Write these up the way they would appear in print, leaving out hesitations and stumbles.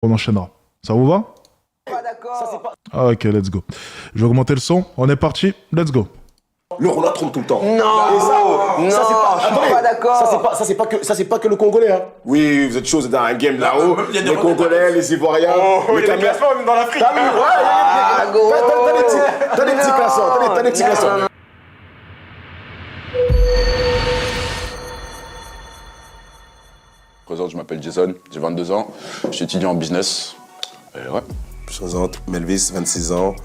On enchaînera. Ça vous va? Pas d'accord. Ah, ok, let's go. Je vais augmenter le son. On est parti. Let's go. Le Rwanda trompe tout le temps. Non, Et ça, c'est pas, je suis attendez, pas d'accord. ça c'est pas que le Congolais. Hein. Oui, vous êtes chaud, vous êtes dans un game là-haut. Les Congolais, les Ivoiriens, les Camerounais. même dans l'Afrique. T'as vu, t'as des petits classants, t'as des petits classants. Je présente, je m'appelle Jason, j'ai 22 ans, je suis étudiant en business. Et ouais. Je présente Melvis, 26 ans,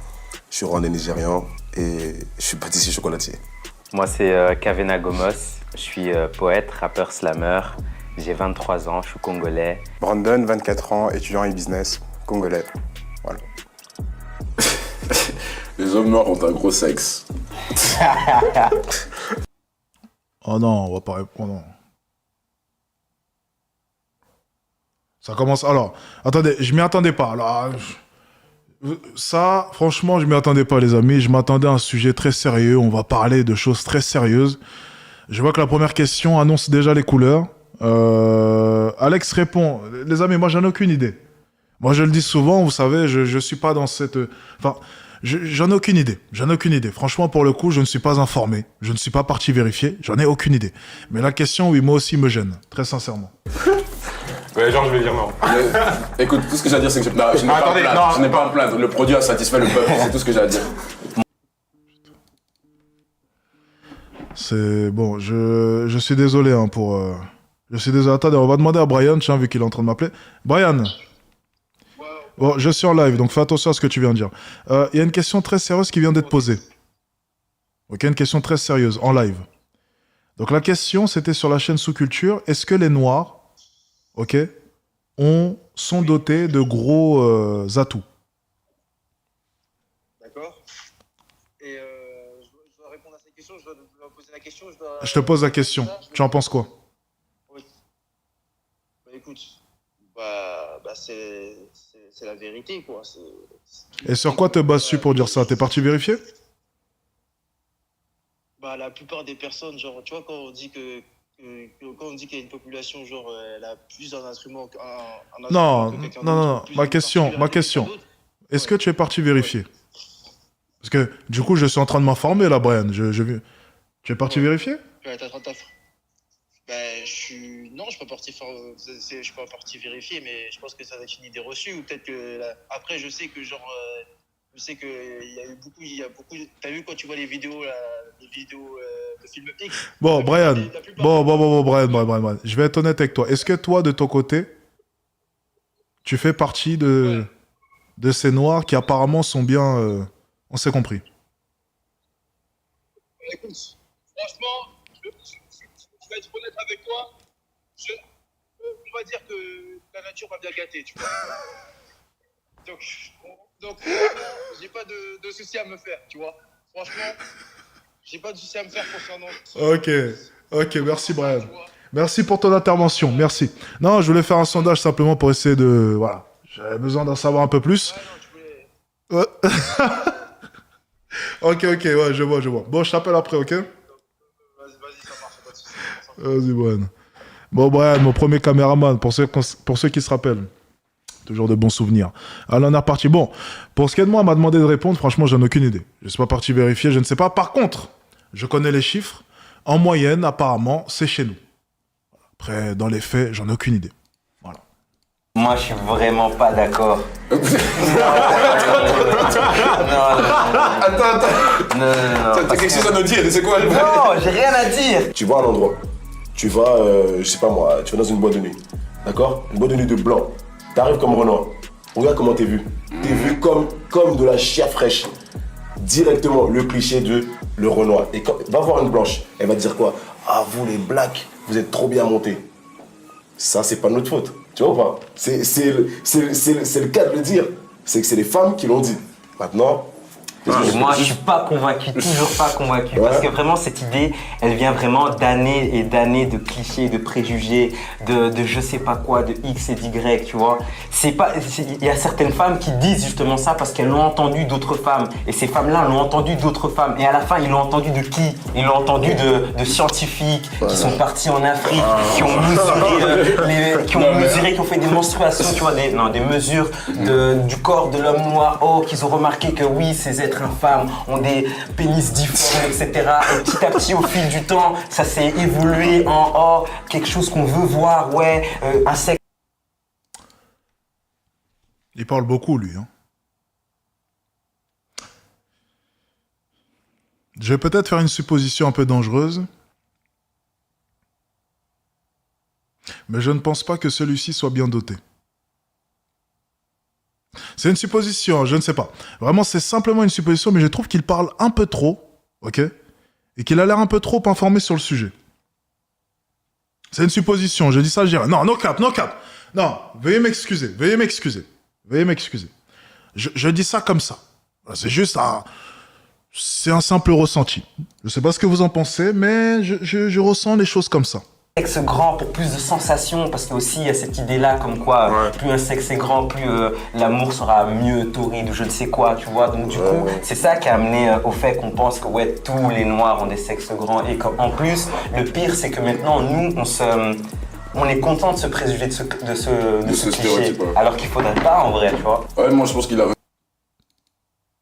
je suis rwandais nigérian et je suis pâtissier chocolatier. Moi, c'est Kavena Gomos. Je suis poète, rappeur, slammer. J'ai 23 ans, je suis congolais. Brandon, 24 ans, étudiant en business, congolais. Voilà. Les hommes noirs ont un gros sexe. Oh non, on va pas répondre. Non. Ça commence. Alors, attendez, je m'y attendais pas. Alors, ça, franchement, je m'y attendais pas, les amis. Je m'attendais à un sujet très sérieux. On va parler de choses très sérieuses. Je vois que la première question annonce déjà les couleurs. Alex répond. Les amis, moi, j'en ai aucune idée. Moi, je le dis souvent, vous savez, je suis pas dans cette... Enfin, j'en ai aucune idée. J'en ai aucune idée. Franchement, pour le coup, je ne suis pas informé. Je ne suis pas parti vérifier. J'en ai aucune idée. Mais la question, oui, moi aussi me gêne. Très sincèrement. Ouais, genre, je vais dire non. Écoute, tout ce que j'ai à dire, c'est que je n'ai pas, Attendez, à me non. plaindre. Je n'ai pas à me plaindre. Le produit a satisfait le peuple, c'est tout ce que j'ai à dire. C'est bon, je suis désolé hein, pour. Je suis désolé. Attendez, on va demander à Brian, tiens, vu qu'il est en train de m'appeler. Brian. Bon, je suis en live, donc fais attention à ce que tu viens de dire. Il y a une question très sérieuse qui vient d'être posée. Ok, une question très sérieuse, en live. Donc la question, c'était sur la chaîne Sous-Culture. Est-ce que les Noirs, ok, sont dotés de gros atouts? D'accord. Et je dois répondre à cette question, je dois poser la question, je dois... Je te pose la question. Tu en penses quoi? Oui. Bah écoute, c'est la vérité, quoi. Et sur quoi te bases-tu pour dire ça? T'es parti vérifier? Bah la plupart des personnes, genre, tu vois, quand on dit quand on dit qu'il y a une population, genre, elle a plus d'un instrument qu'un Non, que quelqu'un non, d'autre, non, plus ma de question. particularités que quelqu'un d'autre. Est-ce que tu es parti vérifier? Parce que du coup, je suis en train de m'informer là, Brian. Tu es parti vérifier? Ouais, non, je suis pas parti faire, je suis pas parti vérifier, mais je pense que ça va être une idée reçue, ou peut-être que après, je sais que genre, je sais que il y a beaucoup. T'as vu quand tu vois les vidéos de film X? Bon, Brian. La plupart- Bon, Brian. Je vais être honnête avec toi. Est-ce que toi, de ton côté, tu fais partie de ces Noirs qui apparemment sont bien... on s'est compris. Écoute, franchement, je vais être honnête avec toi. On va dire que la nature m'a bien gâté, tu vois. Donc franchement, j'ai pas de soucis à me faire, tu vois. Franchement, j'ai pas de soucis à me faire concernant. Ok, merci Brian. Merci pour ton intervention, merci. Non, je voulais faire un sondage simplement pour essayer de... Voilà, j'avais besoin d'en savoir un peu plus. Ouais, non, tu voulais. Ouais. Ok, ouais, je vois. Bon, je t'appelle après, ok? Vas-y, ça marche, pas de soucis. Vas-y, Brian. Bon, Brian, mon premier caméraman, pour ceux qui se rappellent. Toujours de bons souvenirs. Alors, on est reparti. Bon, pour ce qui est de moi, on m'a demandé de répondre. Franchement, j'en ai aucune idée. Je ne suis pas parti vérifier, je ne sais pas. Par contre, je connais les chiffres. En moyenne, apparemment, c'est chez nous. Après, dans les faits, j'en ai aucune idée. Voilà. Moi, je suis vraiment pas d'accord. Non. T'as quelque chose à nous dire, c'est quoi le Non, j'ai rien à dire. Tu vas à un endroit, tu vas, je sais pas moi, tu vas dans une boîte de nuit, d'accord? Une boîte de nuit de blanc. T'arrives comme Renoir. Regarde comment t'es vu. T'es vu comme de la chair fraîche. Directement, le cliché de le Renoir. Et quand va voir une blanche, elle va te dire quoi? Ah, vous les blacks, vous êtes trop bien montés. Ça, c'est pas de notre faute. Tu vois ou pas? C'est le cas de le dire. C'est que c'est les femmes qui l'ont dit. Maintenant, Moi, je suis pas convaincu, toujours pas convaincu. Ouais. Parce que vraiment, cette idée, elle vient vraiment d'années et d'années de clichés, de préjugés, de je sais pas quoi, de X et d'Y, tu vois. Il y a certaines femmes qui disent justement ça parce qu'elles l'ont entendu d'autres femmes. Et ces femmes-là l'ont entendu d'autres femmes. Et à la fin, ils l'ont entendu de qui? Ils l'ont entendu de scientifiques qui sont partis en Afrique, qui ont mesuré, qui ont fait des menstruations, tu vois, des mesures du corps de l'homme noir. Oh, qu'ils ont remarqué que oui, ces êtres infâmes ont des pénis difformes, etc. Et petit à petit, au fil du temps, ça s'est évolué en quelque chose qu'on veut voir, ouais, un sexe. Il parle beaucoup, lui. Hein. Je vais peut-être faire une supposition un peu dangereuse. Mais je ne pense pas que celui-ci soit bien doté. C'est une supposition, je ne sais pas. Vraiment, c'est simplement une supposition, mais je trouve qu'il parle un peu trop, ok? Et qu'il a l'air un peu trop informé sur le sujet. C'est une supposition, je dis ça, je dirais. Non, no cap. Non, veuillez m'excuser. Je dis ça comme ça. C'est juste c'est un simple ressenti. Je ne sais pas ce que vous en pensez, mais je ressens les choses comme ça. Sexe grand pour plus de sensations, parce qu'aussi il y a cette idée-là comme quoi plus un sexe est grand, plus l'amour sera mieux torride ou je ne sais quoi, tu vois. Donc du coup, c'est ça qui a amené au fait qu'on pense que ouais, tous les noirs ont des sexes grands et qu'en plus, le pire c'est que maintenant nous, on est content de se préjuger de ce cliché, stéréotype, ouais. alors qu'il faudrait pas en vrai, tu vois. Ouais, moi je pense qu'il a.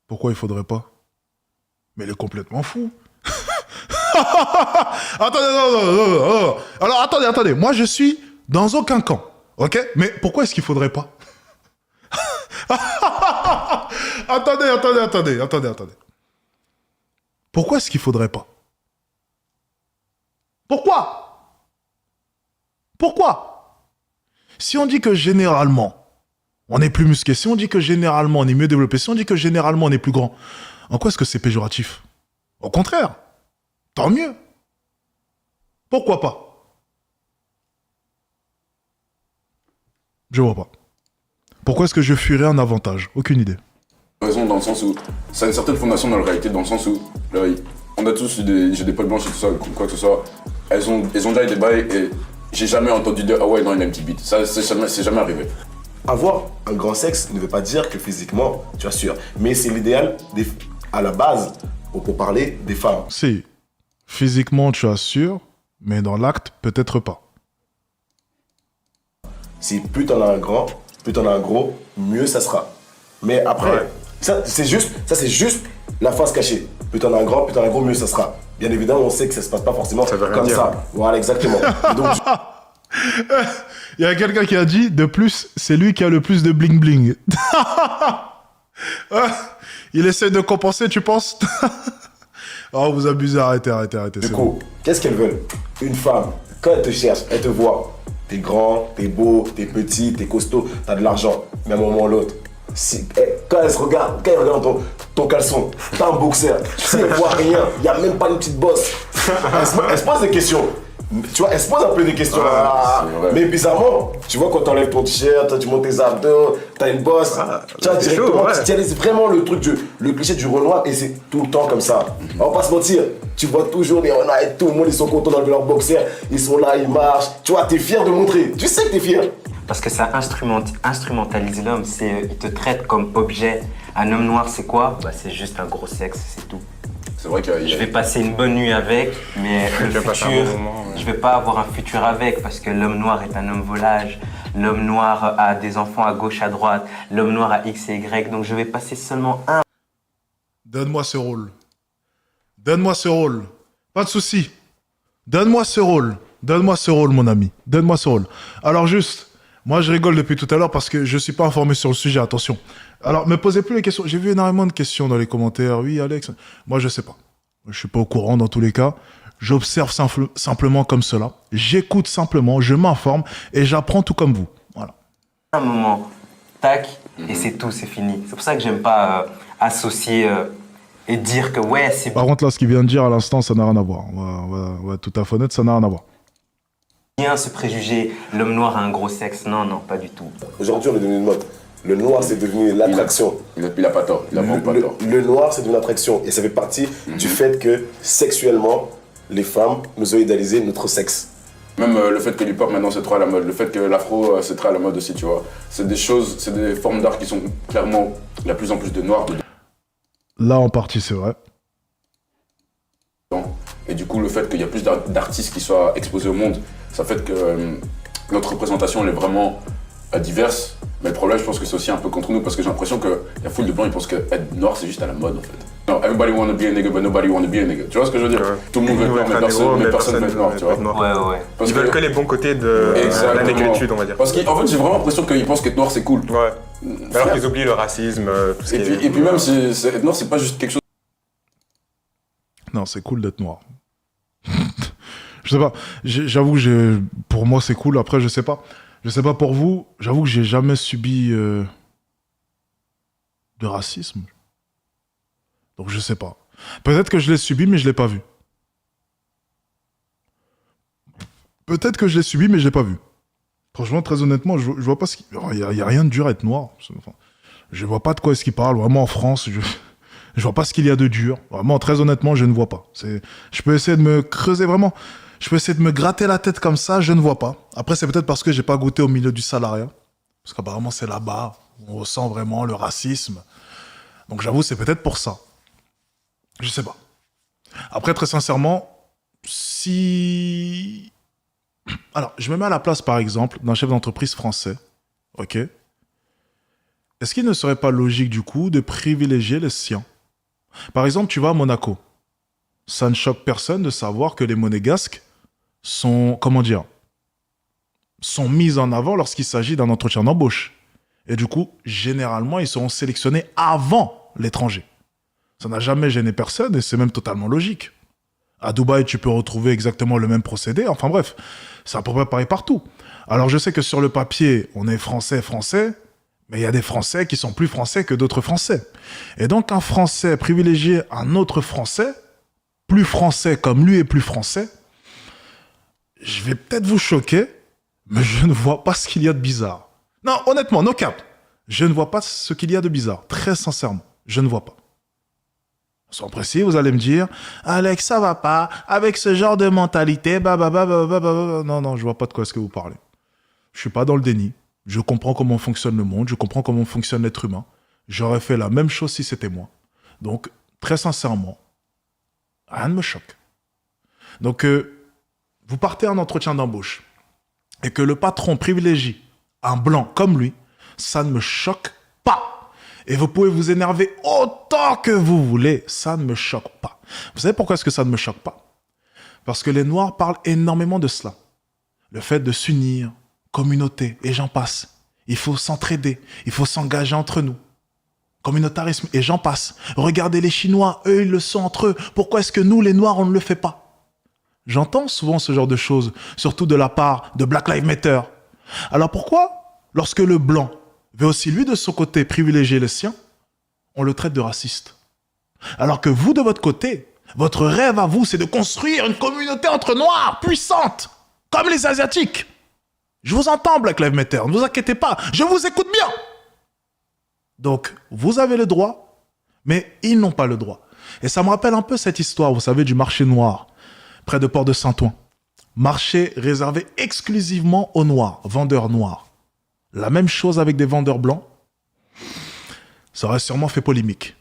Pourquoi il faudrait pas? Mais il est complètement fou. Attendez, non. Alors, attendez. Moi, je suis dans aucun camp, ok? Mais pourquoi est-ce qu'il faudrait pas? Attendez. Pourquoi est-ce qu'il faudrait pas? Pourquoi? Si on dit que généralement, on est plus musclé, si on dit que généralement, on est mieux développé, si on dit que généralement, on est plus grand, en quoi est-ce que c'est péjoratif? Au contraire. Tant mieux. Pourquoi pas? Je vois pas. Pourquoi est-ce que je fuirais un avantage? Aucune idée. Raison dans le sens où ça a une certaine fondation dans la réalité, dans le sens où là, on a tous eu des poils blanches et tout ça, quoi que ce soit. Elles ont déjà eu des bails et j'ai jamais entendu dire ah ouais non il a un petit bite. Ça c'est jamais arrivé. Avoir un grand sexe ne veut pas dire que physiquement, tu assures. Mais c'est l'idéal à la base pour parler des femmes. Si. Physiquement, tu assures, mais dans l'acte, peut-être pas. Si plus t'en as un grand, plus t'en as un gros, mieux ça sera. Mais après, ça c'est juste la face cachée. Plus t'en as un grand, plus t'en as un gros, mieux ça sera. Bien évidemment, on sait que ça se passe pas forcément Ça veut rien comme dire. ça. Voilà, exactement. Et donc, Il y a quelqu'un qui a dit, de plus, c'est lui qui a le plus de bling-bling. Il essaie de compenser, tu penses? Oh, vous abusez, arrêtez. du coup, qu'est-ce qu'elles veulent? Une femme, quand elle te cherche, elle te voit. T'es grand, t'es beau, t'es petit, t'es costaud, t'as de l'argent. Mais à un moment ou l'autre, quand elle regarde ton caleçon, t'as un boxer, si elle voit rien, il n'y a même pas une petite bosse, elle se pose des questions. Tu vois, elle se pose un peu des questions. c'est vrai. Mais bizarrement, tu vois, quand t'enlèves ton t-shirt, tu montes tes abdos, t'as une bosse, tu vois, c'est directement, chaud, ouais. tu tiens vraiment le truc, le cliché du Renoir, et c'est tout le temps comme ça. On va pas se mentir, tu vois toujours les Renards et tout le monde, ils sont contents d'enlever leur boxer, ils sont là, ils marchent. Tu vois, t'es fier de montrer, tu sais que t'es fier. Parce que ça instrumentalise l'homme, il te traite comme objet. Un homme noir, c'est quoi? Bah, c'est juste un gros sexe, c'est tout. C'est vrai qu'il y a. Je vais passer une bonne nuit avec, mais le vais passer un futur, bon moment, ouais. je vais pas avoir un futur avec parce que l'homme noir est un homme volage. L'homme noir a des enfants à gauche, à droite. L'homme noir a X et Y, donc je vais passer seulement un. Donne-moi ce rôle. Pas de souci. Donne-moi ce rôle, mon ami. Donne-moi ce rôle. Alors juste, moi je rigole depuis tout à l'heure parce que je suis pas informé sur le sujet, attention. Alors, me posez plus les questions. J'ai vu énormément de questions dans les commentaires. Oui, Alex. Moi, je sais pas. Je suis pas au courant dans tous les cas. J'observe simplement comme cela. J'écoute simplement, je m'informe et j'apprends tout comme vous. Voilà. Un moment, tac, et c'est tout, c'est fini. C'est pour ça que j'aime pas associer et dire que ouais, c'est Par contre, là, ce qu'il vient de dire à l'instant, ça n'a rien à voir. On va être tout à fait honnête, ça n'a rien à voir. bien ce préjugé, l'homme noir a un gros sexe. Non, pas du tout. Aujourd'hui, on est devenu une mode. Le noir, c'est devenu l'attraction. Il a pas tort. Il a vraiment pas tort. Le noir, c'est devenu l'attraction. Et ça fait partie du fait que, sexuellement, les femmes nous ont idéalisé notre sexe. Même le fait que l'hip-hop maintenant c'est trop à la mode, le fait que l'afro c'est très à la mode aussi, tu vois. C'est des choses, c'est des formes d'art qui sont clairement, il y a de plus en plus de noirs dedans. Là, en partie, c'est vrai. Et du coup, le fait qu'il y a plus d'artistes qui soient exposés au monde, ça fait que notre représentation elle est vraiment diverse. Mais le problème, je pense que c'est aussi un peu contre nous parce que j'ai l'impression qu'il y a full de blancs, ils pensent que être noir c'est juste à la mode en fait. Non, everybody wanna be a nigga, but nobody wanna be a nigga. Tu vois ce que je veux dire? Ouais. Tout le monde veut être noir, mais personne veut être noir, tu vois. Ouais. Parce Ils veulent que les bons côtés de la négritude, on va dire. Parce qu'en fait, j'ai vraiment l'impression qu'ils pensent qu'être noir c'est cool. Ouais. Alors qu'ils oublient le racisme, tout ce qui est... Et puis même, être noir c'est pas juste quelque chose. Non, c'est cool d'être noir. Je sais pas. J'avoue que pour moi, c'est cool. Après, je sais pas. Je sais pas pour vous. J'avoue que j'ai jamais subi de racisme. Donc, je sais pas. Peut-être que je l'ai subi, mais je l'ai pas vu. Peut-être que je l'ai subi, mais je l'ai pas vu. Franchement, très honnêtement, je vois pas ce qu'il... Il y a rien de dur à être noir. Enfin, je vois pas de quoi est-ce qu'il parle. Vraiment, en France, je vois pas ce qu'il y a de dur. Vraiment, très honnêtement, je ne vois pas. Je peux essayer de me creuser vraiment. Je peux essayer de me gratter la tête comme ça, je ne vois pas. Après, c'est peut-être parce que j'ai pas goûté au milieu du salariat. Parce qu'apparemment, c'est là-bas où on ressent vraiment le racisme. Donc, j'avoue, c'est peut-être pour ça. Je sais pas. Après, très sincèrement, si... Alors, je me mets à la place, par exemple, d'un chef d'entreprise français. Ok ? Est-ce qu'il ne serait pas logique, du coup, de privilégier les siens ? Par exemple, tu vas à Monaco. Ça ne choque personne de savoir que les monégasques sont, sont mis en avant lorsqu'il s'agit d'un entretien d'embauche. Et du coup, généralement, ils seront sélectionnés avant l'étranger. Ça n'a jamais gêné personne et c'est même totalement logique. À Dubaï, tu peux retrouver exactement le même procédé. Enfin bref, c'est à peu près pareil partout. Alors je sais que sur le papier, on est français, mais il y a des Français qui sont plus français que d'autres Français. Et donc un Français privilégier un autre Français, plus français comme lui est plus français, je vais peut-être vous choquer, mais je ne vois pas ce qu'il y a de bizarre. Non, honnêtement, no cap. Je ne vois pas ce qu'il y a de bizarre. Très sincèrement, je ne vois pas. Soyons précis, vous allez me dire, Alex, ça va pas, avec ce genre de mentalité, Non, je vois pas de quoi est-ce que vous parlez. Je suis pas dans le déni. Je comprends comment fonctionne le monde, je comprends comment fonctionne l'être humain. J'aurais fait la même chose si c'était moi. Donc, très sincèrement, rien ne me choque. Donc, vous partez en entretien d'embauche et que le patron privilégie un blanc comme lui, ça ne me choque pas. Et vous pouvez vous énerver autant que vous voulez, ça ne me choque pas. Vous savez pourquoi est-ce que ça ne me choque pas ? Parce que les Noirs parlent énormément de cela. Le fait de s'unir, communauté, et j'en passe. Il faut s'entraider, il faut s'engager entre nous. Communautarisme, et j'en passe. Regardez les Chinois, eux, ils le sont entre eux. Pourquoi est-ce que nous, les Noirs, on ne le fait pas ? J'entends souvent ce genre de choses, surtout de la part de Black Lives Matter. Alors pourquoi, lorsque le blanc veut aussi, lui, de son côté, privilégier les siens, on le traite de raciste. Alors que vous, de votre côté, votre rêve à vous, c'est de construire une communauté entre Noirs, puissante, comme les Asiatiques. Je vous entends, Black Lives Matter, ne vous inquiétez pas, je vous écoute bien. Donc, vous avez le droit, mais ils n'ont pas le droit. Et ça me rappelle un peu cette histoire, vous savez, du marché noir, près de Port-de-Saint-Ouen. Marché réservé exclusivement aux Noirs, vendeurs noirs. La même chose avec des vendeurs blancs, ça aurait sûrement fait polémique.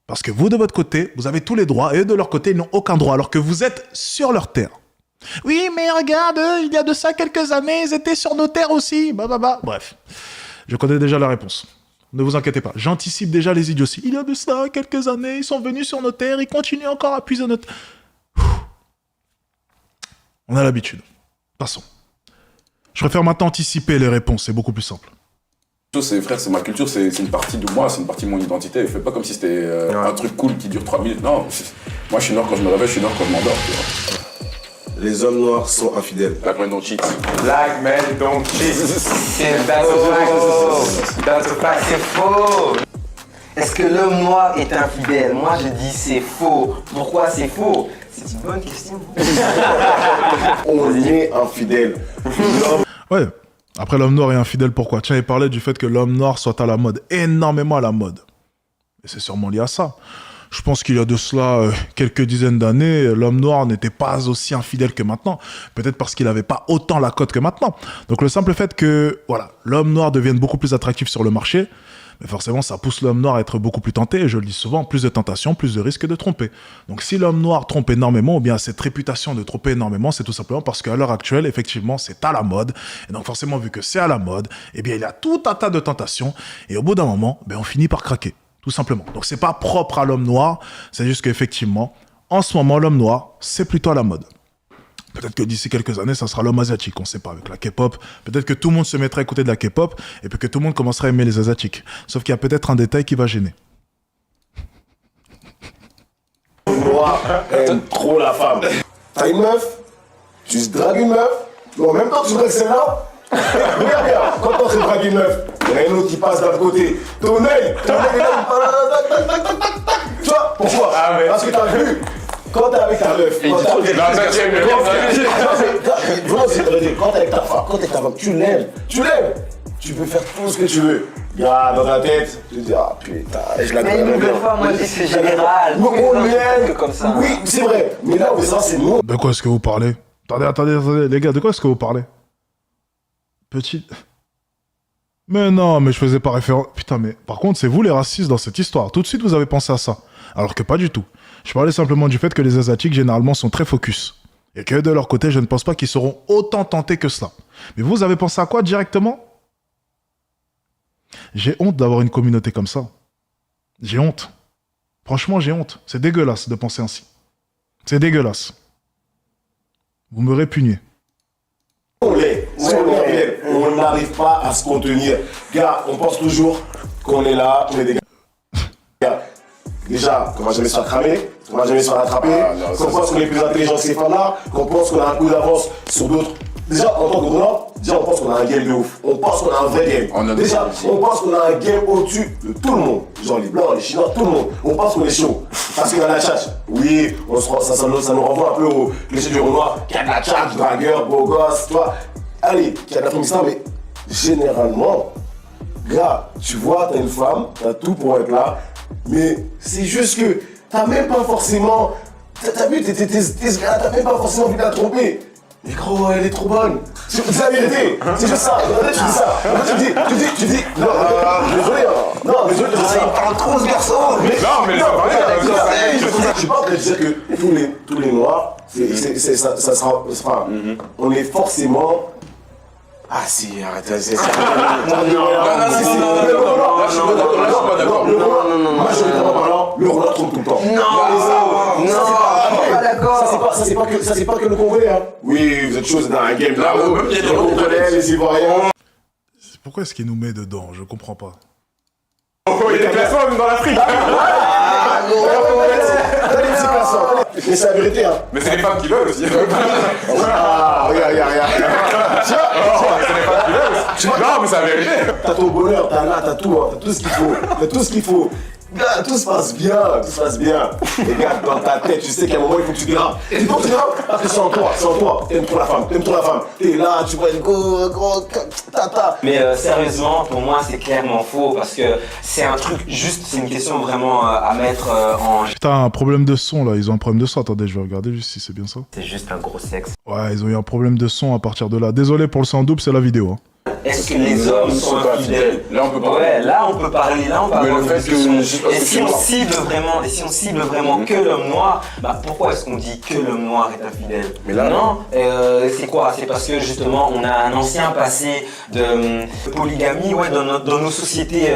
Parce que vous, de votre côté, vous avez tous les droits, et eux, de leur côté, ils n'ont aucun droit, alors que vous êtes sur leur terre. Oui, mais regarde, il y a de ça quelques années, ils étaient sur nos terres aussi. Bref, je connais déjà la réponse. Ne vous inquiétez pas, j'anticipe déjà les idioties. Il y a de ça quelques années, ils sont venus sur nos terres, ils continuent encore à puiser notre... On a l'habitude. Passons. Je préfère maintenant anticiper les réponses, c'est beaucoup plus simple. C'est, frère, c'est ma culture, c'est une partie de moi, c'est une partie de mon identité. Fais pas comme si c'était un truc cool qui dure 3 minutes. Non, moi je suis noir quand je me réveille, je suis noir quand je m'endors. Les hommes noirs sont infidèles. Black men don't cheat. Black men don't cheat. C'est faux. Est-ce que l'homme noir est infidèle ? Moi je dis c'est faux. Pourquoi c'est faux ? C'est une bonne question. On est infidèles. Ouais, Après, l'homme noir est infidèle, pourquoi? Tiens, il parlait du fait que l'homme noir soit à la mode, énormément à la mode. Et c'est sûrement lié à ça. Je pense qu'il y a de cela quelques dizaines d'années, l'homme noir n'était pas aussi infidèle que maintenant. Peut-être parce qu'il n'avait pas autant la cote que maintenant. Donc le simple fait que voilà, l'homme noir devienne beaucoup plus attractif sur le marché, mais forcément ça pousse l'homme noir à être beaucoup plus tenté. Et je le dis souvent, plus de tentation, plus de risque de tromper. Donc si l'homme noir trompe énormément, ou bien a cette réputation de tromper énormément, c'est tout simplement parce qu'à l'heure actuelle, effectivement, c'est à la mode. Et donc forcément, vu que c'est à la mode, eh bien il y a tout un tas de tentations. Et au bout d'un moment, on finit par craquer. Tout simplement. Donc c'est pas propre à l'homme noir, c'est juste qu'effectivement, en ce moment, l'homme noir, c'est plutôt à la mode. Peut-être que d'ici quelques années, ça sera l'homme asiatique, on sait pas, avec la K-pop. Peut-être que tout le monde se mettrait à écouter de la K-pop, et puis que tout le monde commencerait à aimer les asiatiques. Sauf qu'il y a peut-être un détail qui va gêner. Noir aime trop la femme. T'as une meuf, tu se dragues une meuf, mais en même temps tu dragues celle-là. Regarde bien, quand tu dragues une meuf, il y en a une autre qui passe de l'autre côté. Ton œil, il est là, tac, tac, tac, tac, tac. Tu vois, pourquoi? Parce que t'as vu, quand t'es avec ta meuf, quand t'es avec ta femme, tu l'aimes, tu peux faire tout ce que tu veux. Gars, dans ta tête, tu te dis, ah putain, je la Mais connais une bien. fois, moi, je dis c'est général. On l'aime, comme ça. oui, c'est vrai, mais là, ça, c'est nous. De quoi est-ce que vous parlez? Attendez, les gars, de quoi est-ce que vous parlez? Petit... Mais non, mais je faisais pas référence... Putain, mais par contre, c'est vous les racistes dans cette histoire. Tout de suite, vous avez pensé à ça. Alors que pas du tout. Je parlais simplement du fait que les Asiatiques, généralement, sont très focus. Et que de leur côté, je ne pense pas qu'ils seront autant tentés que cela. Mais vous avez pensé à quoi directement? J'ai honte d'avoir une communauté comme ça. J'ai honte. Franchement, j'ai honte. C'est dégueulasse de penser ainsi. C'est dégueulasse. Vous me répugnez. On n'arrive pas à se contenir. Gars, on pense toujours qu'on est là, on est des gars. Déjà, qu'on va jamais se faire cramer, qu'on va jamais se faire attraper, qu'on pense qu'on est plus intelligent que ces femmes-là, qu'on pense qu'on a un coup d'avance sur d'autres. Déjà, en tant que grenat, on pense qu'on a un game de ouf. On pense qu'on a un vrai game. Déjà, on pense qu'on a un game au-dessus de tout le monde. Genre les blancs, les chinois, tout le monde. On pense qu'on est chaud. Parce qu'il y a la tchatch. Oui, ça nous renvoie un peu au cliché du Renoir. Qu'il y a de la tchatch, dragueur, beau gosse, tu vois. Allez, qu'il y a de la féminité, mais généralement, gars, tu vois, t'as une femme, t'as tout pour être là, mais c'est juste que t'as même pas forcément. T'as vu, t'es ce gars, t'as même pas forcément envie de la tromper. Mais gros, elle est trop bonne. C'est la vérité. C'est juste ça. Tu dis ça. Tu dis. Non, désolé. Non, désolé de dire ça. Il parle trop ce garçon. Non, mais je suis pas en train de dire que tous les noirs, ça sera. On est forcément. Ah si, arrête, c'est ça. Non, majoritairement parlant, le Renoir trompe tout le temps. Non, pas d'accord. Ça c'est pas que le Congolais, hein. Oui, vous êtes chaud, c'est dans un game là. Les Congolais, les Ivoiriens. Pourquoi est-ce qu'il nous met dedans? Je comprends pas. Il y a des placements même dans l'Afrique. Mais c'est la vérité, hein. Mais c'est les femmes qui veulent aussi. Ah, regarde. C'est les femmes qui veulent aussi. Non, mais c'est la vérité. T'as ton bonheur, t'as tout, hein. T'as tout ce qu'il faut. Gars, tout se passe bien. Et gars, dans ta tête, tu sais qu'à un moment, il faut que tu dérapes. Et il faut que tu dérapes parce que c'est en toi. T'aimes trop la femme. T'es là, tu vois une gros tata. Mais sérieusement, pour moi, c'est clairement faux parce que c'est un truc juste, c'est une question vraiment à mettre en. Putain, un problème de son là, ils ont un problème de son. Attendez, je vais regarder juste si c'est bien ça. C'est juste un gros sexe. Ouais, ils ont eu un problème de son à partir de là. Désolé pour le son en double, c'est la vidéo. Hein. Est-ce que les hommes sont infidèles? Là, on peut parler. Ouais, là on peut parler, là on va Mais avoir le une fait que- discussion. Et si on cible vraiment que l'homme noir, bah pourquoi est-ce qu'on dit que l'homme noir est infidèle? Mais là- non, c'est quoi? C'est parce que justement on a un ancien passé de polygamie, ouais, dans nos sociétés,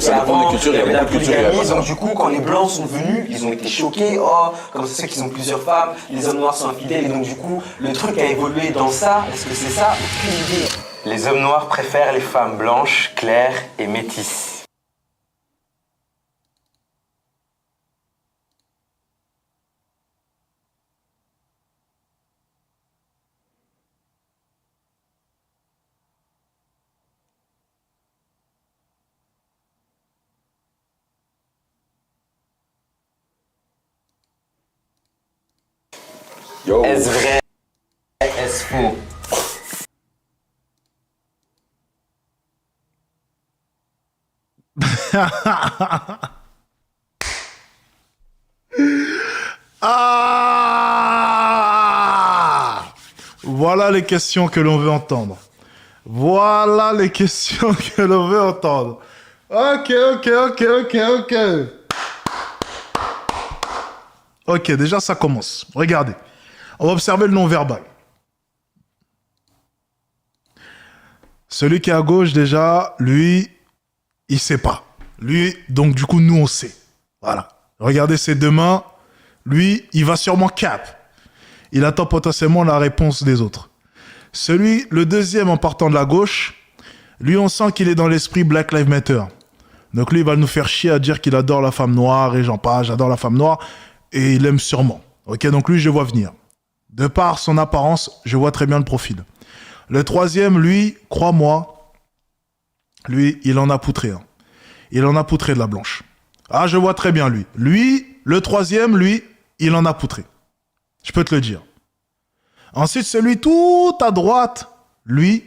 Ça dépend avant, des cultures, il y avait il y a la beaucoup de cultures, il y a polygamie, pas donc ça. du coup quand les blancs sont venus, ils ont été choqués, oh, comme c'est ceux qui ont plusieurs femmes, les hommes noirs sont infidèles, et donc du coup le truc a évolué dans ça, est-ce que c'est ça? Aucune idée. Les hommes noirs préfèrent les femmes blanches, claires et métisses. Yo. Est-ce vrai? Est-ce faux? Ah! Voilà les questions que l'on veut entendre. Voilà les questions que l'on veut entendre. Ok. Ok, déjà ça commence. Regardez. On va observer le non-verbal. Celui qui est à gauche, déjà, lui, il sait pas. Lui, donc du coup, nous, on sait. Voilà. Regardez ses deux mains. Lui, il va sûrement cap. Il attend potentiellement la réponse des autres. Le deuxième en partant de la gauche, lui, on sent qu'il est dans l'esprit Black Lives Matter. Donc lui, il va nous faire chier à dire qu'il adore la femme noire et j'en passe, j'adore la femme noire. Et il aime sûrement. Ok, donc lui, je vois venir. De par son apparence, je vois très bien le profil. Le troisième, lui, crois-moi, lui, il en a poutré. Hein. Il en a poutré de la blanche. Ah, je vois très bien lui. Lui, le troisième, lui, il en a poutré. Je peux te le dire. Ensuite, celui tout à droite, lui,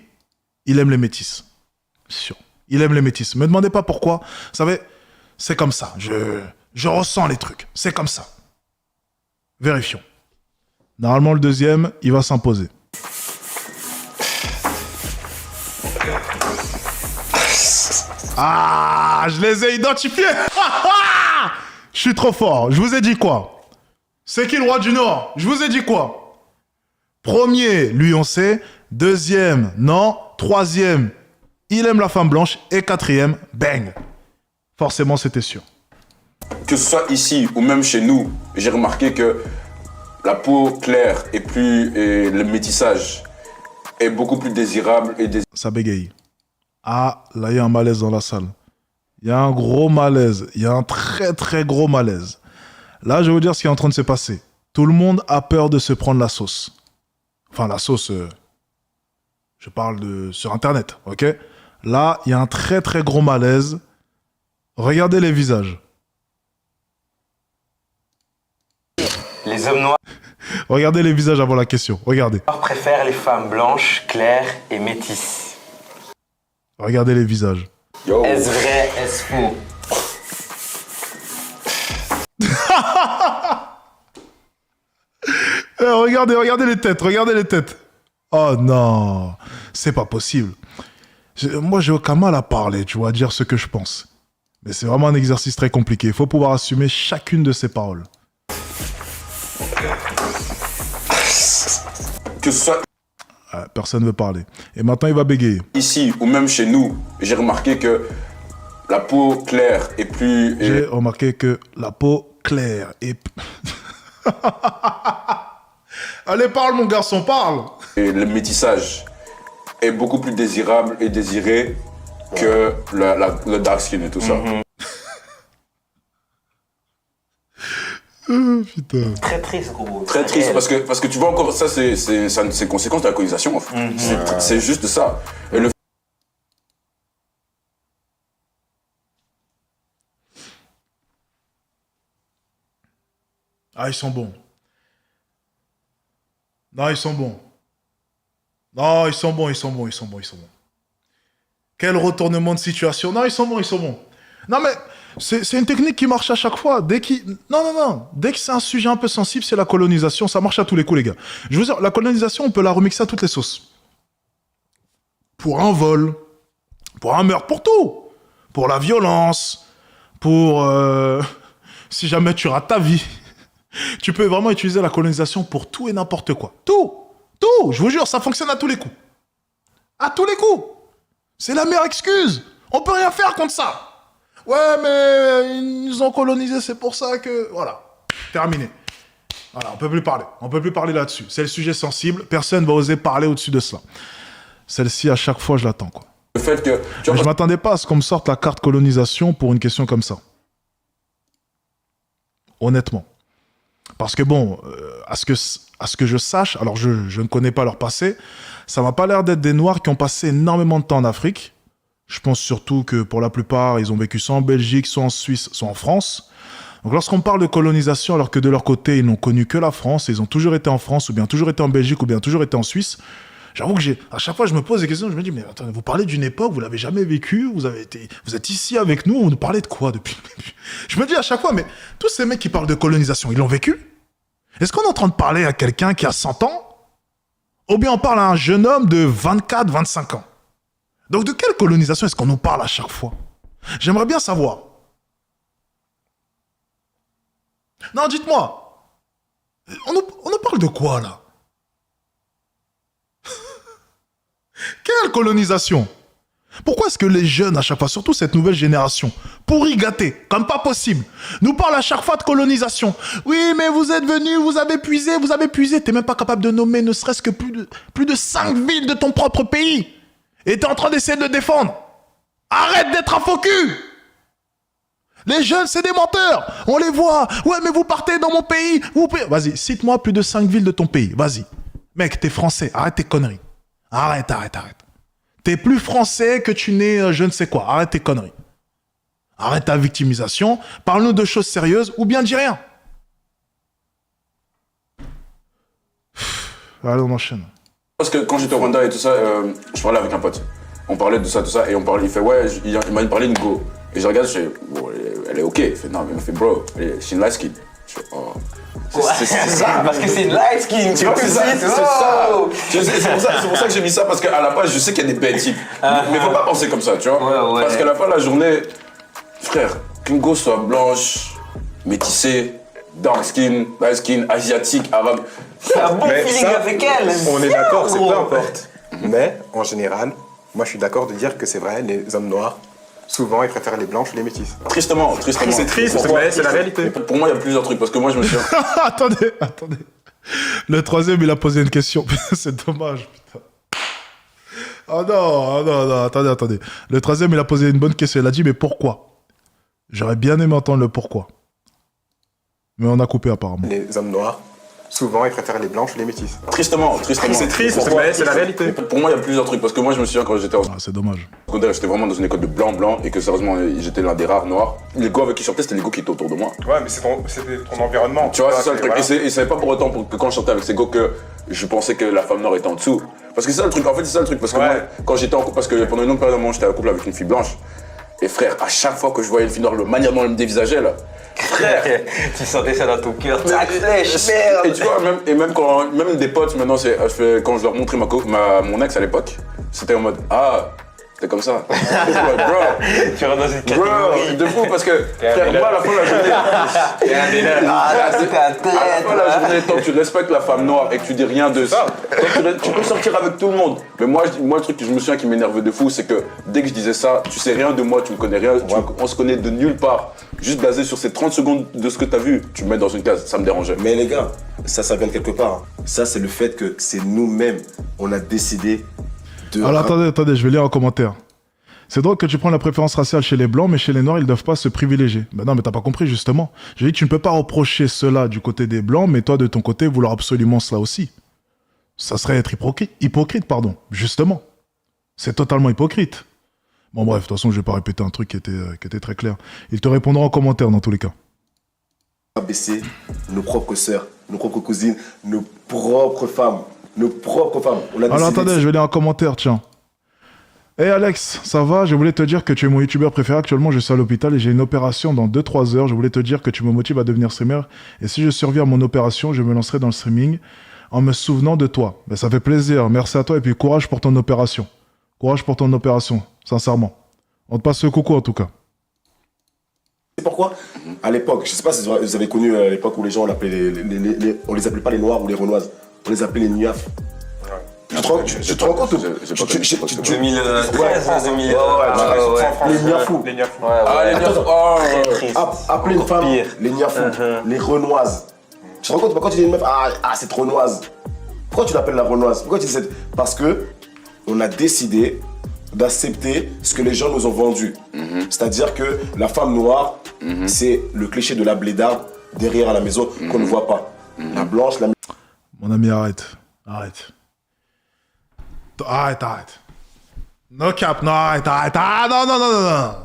il aime les métis. Sûr. Il aime les métis. Me demandez pas pourquoi. Vous savez, c'est comme ça. Je ressens les trucs. C'est comme ça. Vérifions. Normalement, le deuxième, il va s'imposer. Ah, je les ai identifiés. Je suis trop fort. Je vous ai dit quoi? C'est qui le roi du Nord? Je vous ai dit quoi? Premier, lui on sait. Deuxième, non. Troisième, il aime la femme blanche. Et quatrième, bang. Forcément, c'était sûr. Que ce soit ici ou même chez nous, j'ai remarqué que la peau claire et le métissage est beaucoup plus désirable et Ça bégaye. Ah, là, il y a un malaise dans la salle. Il y a un gros malaise. Il y a un très, très gros malaise. Là, je vais vous dire ce qui est en train de se passer. Tout le monde a peur de se prendre la sauce. Enfin, la sauce, je parle sur Internet, ok? Là, il y a un très, très gros malaise. Regardez les visages. Les hommes noirs Regardez les visages avant la question. Regardez. préfèrent les femmes blanches, claires et métisses. Regardez les visages. Yo. Est-ce vrai, est-ce faux? Regardez les têtes, regardez les têtes. Oh non, c'est pas possible. Moi, j'ai aucun mal à parler, tu vois, à dire ce que je pense. Mais c'est vraiment un exercice très compliqué. Il faut pouvoir assumer chacune de ses paroles. Que ce soit Personne ne veut parler. Et maintenant, il va bégayer. ici ou même chez nous, j'ai remarqué que la peau claire est plus... J'ai remarqué que la peau claire et... Allez, parle, mon garçon, parle. Et le métissage est beaucoup plus désirable et désiré que le dark skin et tout ça. Putain. Très triste, gros. Très triste parce que tu vois encore, ça c'est une conséquence de la colonisation en fait. C'est juste ça. Et le Ah, ils sont bons. Non, ils sont bons. Non, ils sont bons. Quel retournement de situation. Non, ils sont bons. Non, mais c'est une technique qui marche à chaque fois. Dès que c'est un sujet un peu sensible, c'est la colonisation. Ça marche à tous les coups, les gars. Je veux dire, la colonisation, on peut la remixer à toutes les sauces. Pour un vol, pour un meurtre, pour tout. Pour la violence, pour... si jamais tu rates ta vie. Tu peux vraiment utiliser la colonisation pour tout et n'importe quoi. Tout. Je vous jure, ça fonctionne à tous les coups. À tous les coups. C'est la meilleure excuse. On peut rien faire contre ça. Ouais, mais ils nous ont colonisés, c'est pour ça que... Voilà. Terminé. Voilà, on peut plus parler. On peut plus parler là-dessus. C'est le sujet sensible. Personne va oser parler au-dessus de cela. Celle-ci, à chaque fois, je l'attends, quoi. fait que... Mais je m'attendais pas à ce qu'on me sorte la carte colonisation pour une question comme ça. Honnêtement. Parce que bon, à ce que je sache, alors je ne connais pas leur passé, ça m'a pas l'air d'être des Noirs qui ont passé énormément de temps en Afrique. Je pense surtout que pour la plupart, ils ont vécu soit en Belgique, soit en Suisse, soit en France. Donc lorsqu'on parle de colonisation, alors que de leur côté, ils n'ont connu que la France, et ils ont toujours été en France, ou bien toujours été en Belgique, ou bien toujours été en Suisse, J'avoue que à chaque fois, je me pose des questions, je me dis, mais attendez, vous parlez d'une époque, vous l'avez jamais vécue, vous êtes ici avec nous, vous nous parlez de quoi depuis le début? Je me dis à chaque fois, mais tous ces mecs qui parlent de colonisation, ils l'ont vécu? Est-ce qu'on est en train de parler à quelqu'un qui a 100 ans? Ou bien on parle à un jeune homme de 24, 25 ans? Donc de quelle colonisation est-ce qu'on nous parle à chaque fois? J'aimerais bien savoir. Non, dites-moi. On nous parle de quoi, là? Quelle colonisation? Pourquoi est-ce que les jeunes, à chaque fois, surtout cette nouvelle génération, pourri gâtés, comme pas possible, nous parlent à chaque fois de colonisation? Oui, mais vous êtes venus, vous avez puisé. T'es même pas capable de nommer ne serait-ce que plus de 5 villes de ton propre pays. Et t'es en train d'essayer de le défendre. Arrête d'être un faux cul! Les jeunes, c'est des menteurs. On les voit. Ouais, mais vous partez dans mon pays. Vas-y, cite-moi plus de 5 villes de ton pays. Vas-y. Mec, t'es français. Arrête tes conneries. Arrête. T'es plus français que tu n'es je ne sais quoi. Arrête tes conneries. Arrête ta victimisation. Parle-nous de choses sérieuses ou bien dis rien. Allez, on enchaîne. Parce que quand j'étais au Rwanda et tout ça, je parlais avec un pote. On parlait de ça, tout ça, et on parlait, il fait ouais, il m'a parlé d'une go. Et je regarde, je fais, bon, elle est ok. Il fait non, mais il me fait bro, she's une light skin. Je fais oh. C'est ça, parce que c'est une light skin, tu vois, c'est ça. C'est pour ça que j'ai mis ça, parce qu'à la base, je sais qu'il y a des belles types. Mais faut pas penser comme ça, tu vois. Ouais. Parce qu'à la fin de la journée, frère, qu'une go soit blanche, métissée, dark skin, light skin, asiatique, arabe. C'est un bon Mais feeling ça, avec elle. On est d'accord, c'est gros. peu importe. Mais en général, moi je suis d'accord de dire que c'est vrai, les hommes noirs, souvent ils préfèrent les blanches ou les métisses. Tristement. C'est triste, Pourquoi mais c'est la réalité. Pour moi, il y a plusieurs trucs, parce que moi, je me suis... attendez. Le troisième, il a posé une question. C'est dommage, putain. Oh non, attendez. Le troisième, il a posé une bonne question. Il a dit, mais pourquoi? J'aurais bien aimé entendre le pourquoi. Mais on a coupé apparemment. Les hommes noirs, souvent ils préfèrent les blanches ou les métisses. Tristement. C'est triste, mais c'est la réalité. Pour moi, il y a plusieurs trucs, parce que moi, je me souviens quand j'étais en Ah, c'est dommage. secondaire, j'étais vraiment dans une école de blanc, et que sérieusement, j'étais l'un des rares noirs. Les gars avec qui je sortais, c'était les gars qui étaient autour de moi. Ouais, mais c'était ton environnement. Tu vois, c'est ça le truc. Voilà. Et c'est pas pour autant que quand je sortais avec ces gars que je pensais que la femme noire était en dessous. Parce que c'est ça le truc, en fait, c'est ça le truc. Parce que moi, quand j'étais en couple, parce que pendant une longue période, moi, j'étais en couple avec une fille blanche. Et frère, à chaque fois que je voyais une fille noire, la manière dont elle me dévisageait, là, frère, Tu sentais ça dans ton cœur. Tac, flèche, merde. et tu vois, même des potes, maintenant, quand je leur montrais mon ex à l'époque, c'était en mode, ah, t'es comme ça. Bro, Tu rentres dans une bro, catégorie. de fou, parce que, frère, moi, à la fin de la journée, Ah, là, c'était un à la fin de la traître. journée, tant que tu respectes la femme noire et que tu dis rien de ça, tu peux sortir avec tout le monde. Mais moi, le truc que je me souviens qui m'énervait de fou, c'est que dès que je disais ça, tu sais rien de moi, tu me connais rien, on se connaît de nulle part. Juste basé sur ces 30 secondes de ce que t'as vu, tu me mets dans une case, ça me dérangeait. Mais les gars, ça vient de quelque part. Ça, c'est le fait que c'est nous-mêmes, on a décidé de... Alors attendez, je vais lire un commentaire. C'est drôle que tu prends la préférence raciale chez les blancs, mais chez les noirs, ils ne doivent pas se privilégier. Ben non, mais t'as pas compris, justement. J'ai dit que tu ne peux pas reprocher cela du côté des blancs, mais toi, de ton côté, vouloir absolument cela aussi. Ça serait être hypocrite, justement. C'est totalement hypocrite. Bon bref, de toute façon, je vais pas répéter un truc qui était très clair. Ils te répondront en commentaire, dans tous les cas. Baisser nos propres sœurs, nos propres cousines, nos propres femmes. On a Alors décidé attendez, je vais lire un commentaire, tiens. Hey Alex, ça va? Je voulais te dire que tu es mon youtubeur préféré. Actuellement, je suis à l'hôpital et j'ai une opération dans 2-3 heures. Je voulais te dire que tu me motives à devenir streamer. Et si je surviens à mon opération, je me lancerai dans le streaming en me souvenant de toi. Ben, ça fait plaisir. Merci à toi et puis courage pour ton opération. Courage pour ton opération, sincèrement. On te passe le coucou en tout cas. C'est pourquoi, à l'époque, je sais pas si vous avez connu l'époque où les gens, on les appelait pas les noirs ou les renoises, on les appelait les niafs. Tu te rends compte? 2013, Ouais, 2000. les niafous. Les niafous. Ah, les gars, oh, Appeler une femme, pire. les niafous, les renoises. Tu te rends compte, quand tu dis une meuf, ah cette renoise. Pourquoi tu l'appelles la renoise? Pourquoi tu dis cette... Parce que on a décidé d'accepter ce que les gens nous ont vendu. C'est-à-dire que la femme noire, c'est le cliché de la blédarde derrière à la maison qu'on ne voit pas. La blanche, la... Mon ami, arrête. No cap, non, arrête. Ah,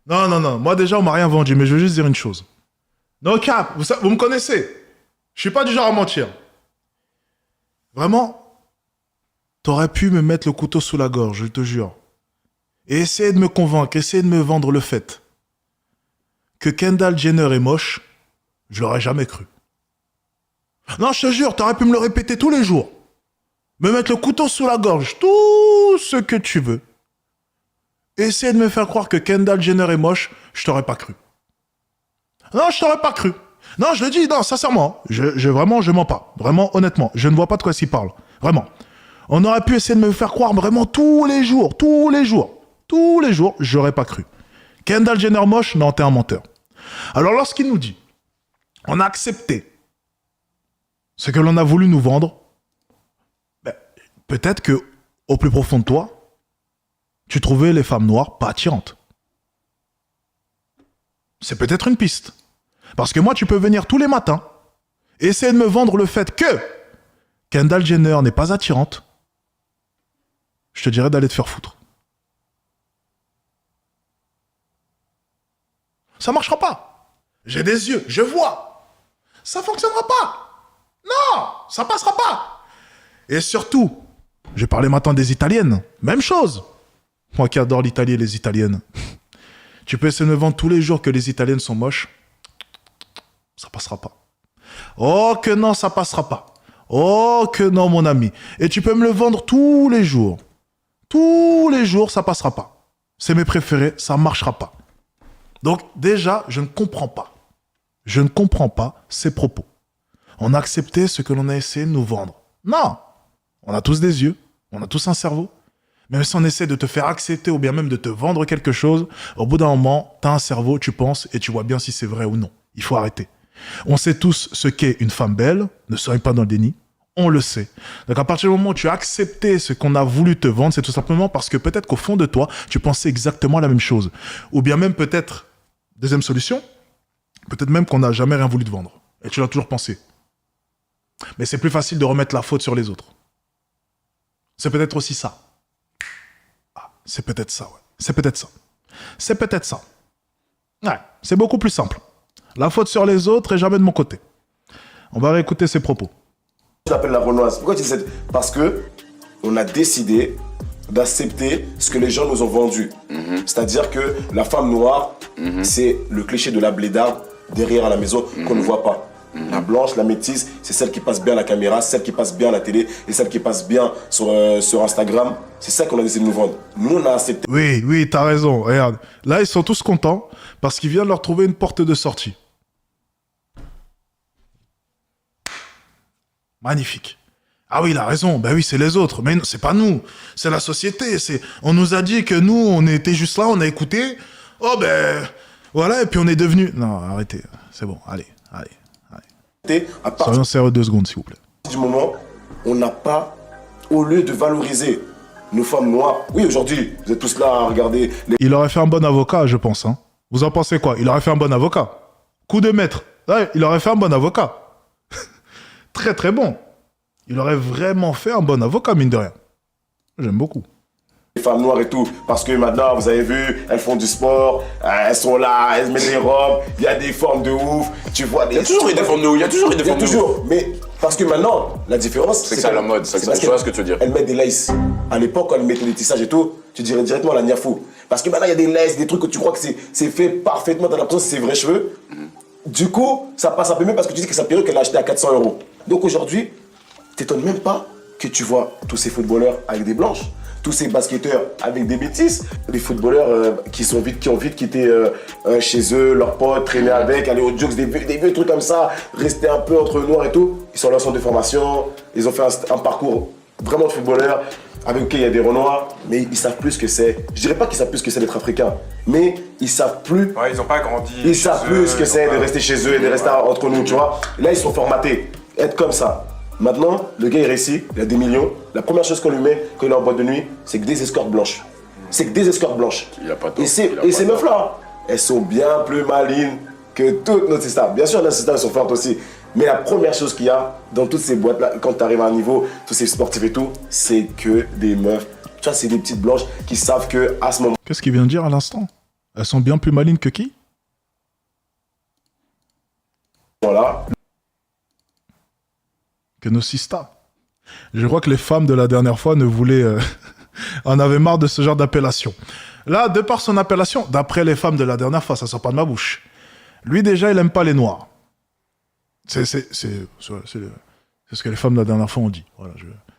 non. Moi, déjà, on m'a rien vendu, mais je veux juste dire une chose. No cap, vous me connaissez. Je suis pas du genre à mentir. Vraiment, t'aurais pu me mettre le couteau sous la gorge, je te jure. Et essayer de me convaincre, essayer de me vendre le fait que Kendall Jenner est moche, je l'aurais jamais cru. Non, je te jure, t'aurais pu me le répéter tous les jours. Me mettre le couteau sous la gorge, tout ce que tu veux. Essayer de me faire croire que Kendall Jenner est moche, je t'aurais pas cru. Non, je t'aurais pas cru. Non, je le dis, non, sincèrement, je mens pas. Vraiment, honnêtement, je ne vois pas de quoi s'il parle. Vraiment. On aurait pu essayer de me faire croire vraiment tous les jours, j'aurais pas cru. Kendall Jenner moche, non, t'es un menteur. Alors lorsqu'il nous dit, on a accepté ce que l'on a voulu nous vendre, ben, peut-être que au plus profond de toi, tu trouvais les femmes noires pas attirantes. C'est peut-être une piste. Parce que moi, tu peux venir tous les matins et essayer de me vendre le fait que Kendall Jenner n'est pas attirante. Je te dirais d'aller te faire foutre. Ça marchera pas. J'ai des yeux, je vois. Ça fonctionnera pas. Non, ça passera pas. Et surtout, j'ai parlé maintenant des Italiennes. Même chose. Moi qui adore l'Italie et les Italiennes. Tu peux essayer de me vendre tous les jours que les Italiennes sont moches. Ça passera pas. Oh que non, ça passera pas. Oh que non, mon ami. Et tu peux me le vendre tous les jours. Tous les jours, ça passera pas. C'est mes préférés, ça marchera pas. Donc déjà, je ne comprends pas. Je ne comprends pas ces propos. On a accepté ce que l'on a essayé de nous vendre. Non. On a tous des yeux, on a tous un cerveau. Même si on essaie de te faire accepter ou bien même de te vendre quelque chose, au bout d'un moment, tu as un cerveau, tu penses et tu vois bien si c'est vrai ou non. Il faut arrêter. On sait tous ce qu'est une femme belle, ne soyez pas dans le déni, on le sait. Donc à partir du moment où tu as accepté ce qu'on a voulu te vendre, c'est tout simplement parce que peut-être qu'au fond de toi, tu pensais exactement la même chose. Ou bien même peut-être, deuxième solution, peut-être même qu'on n'a jamais rien voulu te vendre. Et tu l'as toujours pensé. Mais c'est plus facile de remettre la faute sur les autres. C'est peut-être aussi ça. Ah, c'est peut-être ça, ouais. C'est peut-être ça. C'est peut-être ça. Ouais, c'est beaucoup plus simple. La faute sur les autres et jamais de mon côté. On va réécouter ses propos. Je l'appelle la Renoise. Pourquoi tu dis ça? Parce que on a décidé d'accepter ce que les gens nous ont vendu. C'est-à-dire que la femme noire, c'est le cliché de la blédarde derrière à la maison qu'on ne voit pas. La blanche, la métisse, c'est celle qui passe bien à la caméra, celle qui passe bien à la télé et celle qui passe bien sur Instagram. C'est ça qu'on a décidé de nous vendre. Nous, on a accepté. Oui, t'as raison. Regarde, là, ils sont tous contents parce qu'il vient de leur trouver une porte de sortie. Magnifique. Ah oui, il a raison. Ben oui, c'est les autres. Mais c'est pas nous. C'est la société. On nous a dit que nous, on était juste là, on a écouté. Oh ben, voilà, et puis on est devenu... Non, arrêtez. C'est bon, allez. À partir Soyons sérieux 2 secondes, s'il vous plaît. du moment où on n'a pas, au lieu de valoriser nos femmes noires, oui, aujourd'hui, vous êtes tous là à regarder les... Il aurait fait un bon avocat, je pense. Hein. Vous en pensez quoi? Il aurait fait un bon avocat. Coup de maître. Ouais, il aurait fait un bon avocat. Très, très bon. Il aurait vraiment fait un bon avocat, mine de rien. J'aime beaucoup. femmes noires et tout, parce que maintenant, vous avez vu, elles font du sport, elles sont là, elles mettent des robes, il y a des formes de ouf, tu vois des... Il y a toujours eu des formes de ouf, il y a toujours eu des formes de ouf. toujours, mais parce que maintenant, la différence, c'est que c'est à la mode, je vois ce que tu veux dire. Elles mettent des laces. À l'époque, quand elles mettaient des tissages et tout, tu dirais directement la niafou. Parce que maintenant, il y a des laces, des trucs que tu crois que c'est fait parfaitement, t'as l'impression que c'est ses vrais cheveux. Du coup, ça passe un peu mieux parce que tu dis que sa perruque, elle a acheté à 400 €. Donc aujourd'hui, t'étonnes même pas que tu vois tous ces footballeurs avec des blanches, tous ces basketteurs avec des métisses, les footballeurs qui ont vite quitté chez eux, leurs potes, traîner avec, aller aux jokes, des vieux trucs comme ça, rester un peu entre noirs et tout. Ils sont à leur centre de formation, ils ont fait un parcours vraiment de footballeurs, avec lequel il y a des renois, mais ils savent plus ce que c'est. Je dirais pas qu'ils savent plus ce que c'est d'être africain, mais ils savent plus. Ouais, ils ont pas grandi. Ils savent plus ce que c'est de rester chez eux et de rester entre nous, tu vois. Et là, ils sont formatés, être comme ça. Maintenant, le gars il réussit, il a des millions. La première chose qu'on lui met quand il est en boîte de nuit, c'est que des escortes blanches. C'est que des escortes blanches. Il a pas tort. Et ces meufs-là, elles sont bien plus malines que toutes nos sisters. Bien sûr, nos sisters elles sont fortes aussi. Mais la première chose qu'il y a dans toutes ces boîtes-là, quand tu arrives à un niveau, tous ces sportifs et tout, c'est que des meufs. Tu vois, c'est des petites blanches qui savent que à ce moment. Qu'est-ce qu'il vient de dire à l'instant? Elles sont bien plus malines que qui? Voilà. Que nos sistas. Je crois que les femmes de la dernière fois ne voulaient... en avaient marre de ce genre d'appellation. Là, de par son appellation, d'après les femmes de la dernière fois, ça sort pas de ma bouche. Lui, déjà, il aime pas les noirs. C'est ce que les femmes de la dernière fois ont dit. Voilà,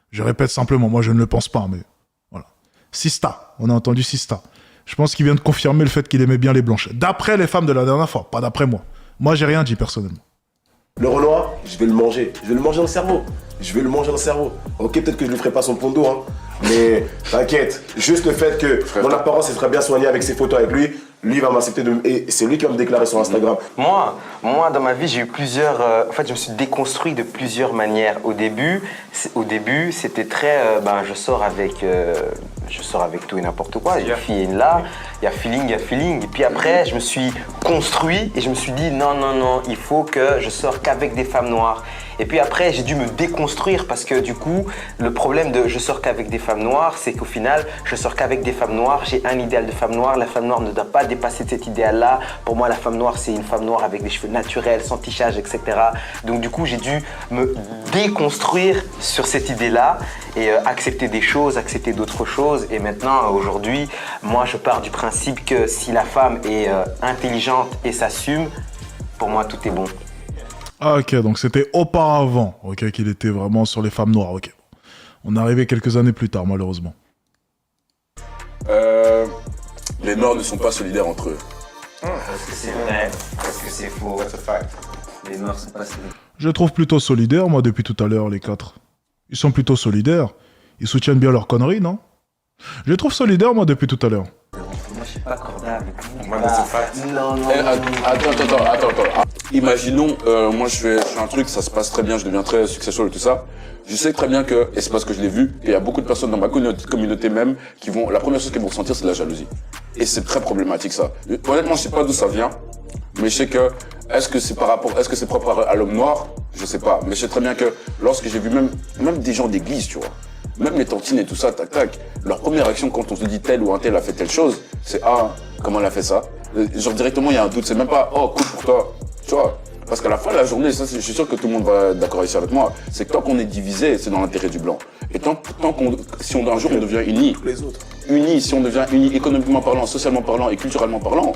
je répète simplement, moi je ne le pense pas, mais voilà. Sista, on a entendu Sista. Je pense qu'il vient de confirmer le fait qu'il aimait bien les blanches. D'après les femmes de la dernière fois, pas d'après moi. Moi, j'ai rien dit personnellement. Le Renoir, je vais le manger. Je vais le manger dans le cerveau. Je vais le manger dans le cerveau. Ok, peut-être que je lui ferai pas son pondo, hein. Mais t'inquiète, juste le fait que mon apparence est très bien soignée avec ses photos avec lui, lui va m'accepter et c'est lui qui va me déclarer sur Instagram. Moi, dans ma vie, j'ai eu plusieurs... en fait, je me suis déconstruit de plusieurs manières. Au début, c'était très... je sors avec tout et n'importe quoi. Il y a une fille et là, il y a feeling. Et puis après, je me suis construit et je me suis dit non, il faut que je sors qu'avec des femmes noires. Et puis après, j'ai dû me déconstruire parce que du coup, le problème de je sors qu'avec des femmes noires, c'est qu'au final, je sors qu'avec des femmes noires. J'ai un idéal de femme noire. La femme noire ne doit pas dépasser cet idéal-là. Pour moi, la femme noire, c'est une femme noire avec des cheveux naturels, sans tichage, etc. Donc du coup, j'ai dû me déconstruire sur cette idée-là et accepter des choses, accepter d'autres choses. Et maintenant, aujourd'hui, moi, je pars du principe que si la femme est intelligente et s'assume, pour moi, tout est bon. Ah ok, donc c'était auparavant, ok, qu'il était vraiment sur les femmes noires, ok. On est arrivé quelques années plus tard, malheureusement. Les Noirs ne sont pas solidaires entre eux. Est-ce que c'est vrai? Est-ce que c'est faux? Les Noirs sont pas solidaires. Je les trouve plutôt solidaires, moi, depuis tout à l'heure, les quatre. Ils sont plutôt solidaires. Ils soutiennent bien leurs conneries, non? Je les trouve solidaires, moi, depuis tout à l'heure. Moi, je suis pas cordable. Moi, c'est fact. Non. Attends. Imaginons, moi je fais un truc, ça se passe très bien, je deviens très successful et tout ça. Je sais très bien que, et c'est parce que je l'ai vu, il y a beaucoup de personnes dans ma communauté même qui vont, la première chose qu'elles vont ressentir, c'est de la jalousie. Et c'est très problématique ça. Honnêtement, je sais pas d'où ça vient, mais je sais que, est-ce que c'est propre à l'homme noir? Je sais pas. Mais je sais très bien que lorsque j'ai vu même des gens d'église, tu vois, même les tantines et tout ça, tac, leur première action quand on se dit tel ou un tel a fait telle chose, c'est ah, comment elle a fait ça? Genre directement il y a un doute, c'est même pas oh cool pour toi, tu vois. Parce qu'à la fin de la journée, ça je suis sûr que tout le monde va être d'accord ici avec moi, c'est que tant qu'on est divisé, c'est dans l'intérêt du blanc. Et si un jour on devient unis, si on devient unis économiquement parlant, socialement parlant et culturellement parlant,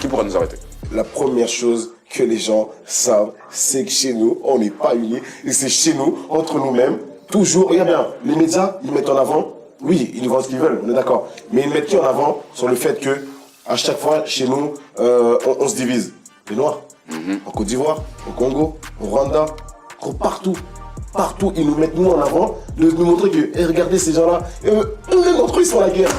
qui pourra nous arrêter? La première chose que les gens savent, c'est que chez nous, on n'est pas unis. Et c'est chez nous, entre nous-mêmes, toujours, regarde bien, les médias, ils mettent en avant, oui, ils nous vendent ce qu'ils veulent, on est d'accord. Mais ils mettent qui en avant sur le fait que, à chaque fois, chez nous, on se divise. Les Noirs, en Côte d'Ivoire, au Congo, au Rwanda, partout, ils nous mettent nous en avant, de nous montrer que, hey, regardez ces gens-là, eux-mêmes entre eux, ils sont à la guerre.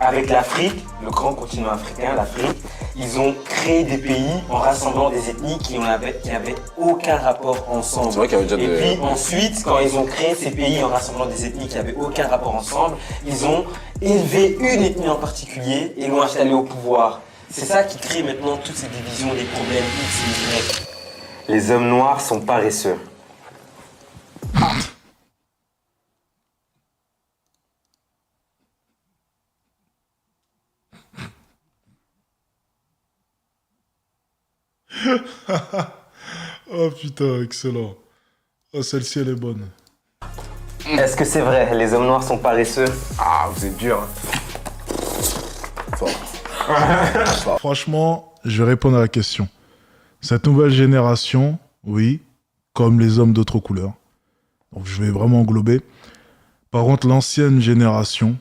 Avec l'Afrique, le grand continent africain, l'Afrique, ils ont créé des pays en rassemblant des ethnies qui n'avaient aucun rapport ensemble. C'est vrai qu'il y avait déjà puis ensuite, quand ils ont créé ces pays en rassemblant des ethnies qui n'avaient aucun rapport ensemble, ils ont élevé une ethnie en particulier et l'ont installée au pouvoir. C'est ça qui crée maintenant toutes ces divisions, les problèmes X et Y. Les hommes noirs sont paresseux. Oh putain, excellent. Oh, celle-ci, elle est bonne. Est-ce que c'est vrai, les hommes noirs sont paresseux? Ah, vous êtes dur. Franchement, je vais répondre à la question. Cette nouvelle génération, oui, comme les hommes d'autres couleurs. Donc je vais vraiment englober. Par contre, l'ancienne génération,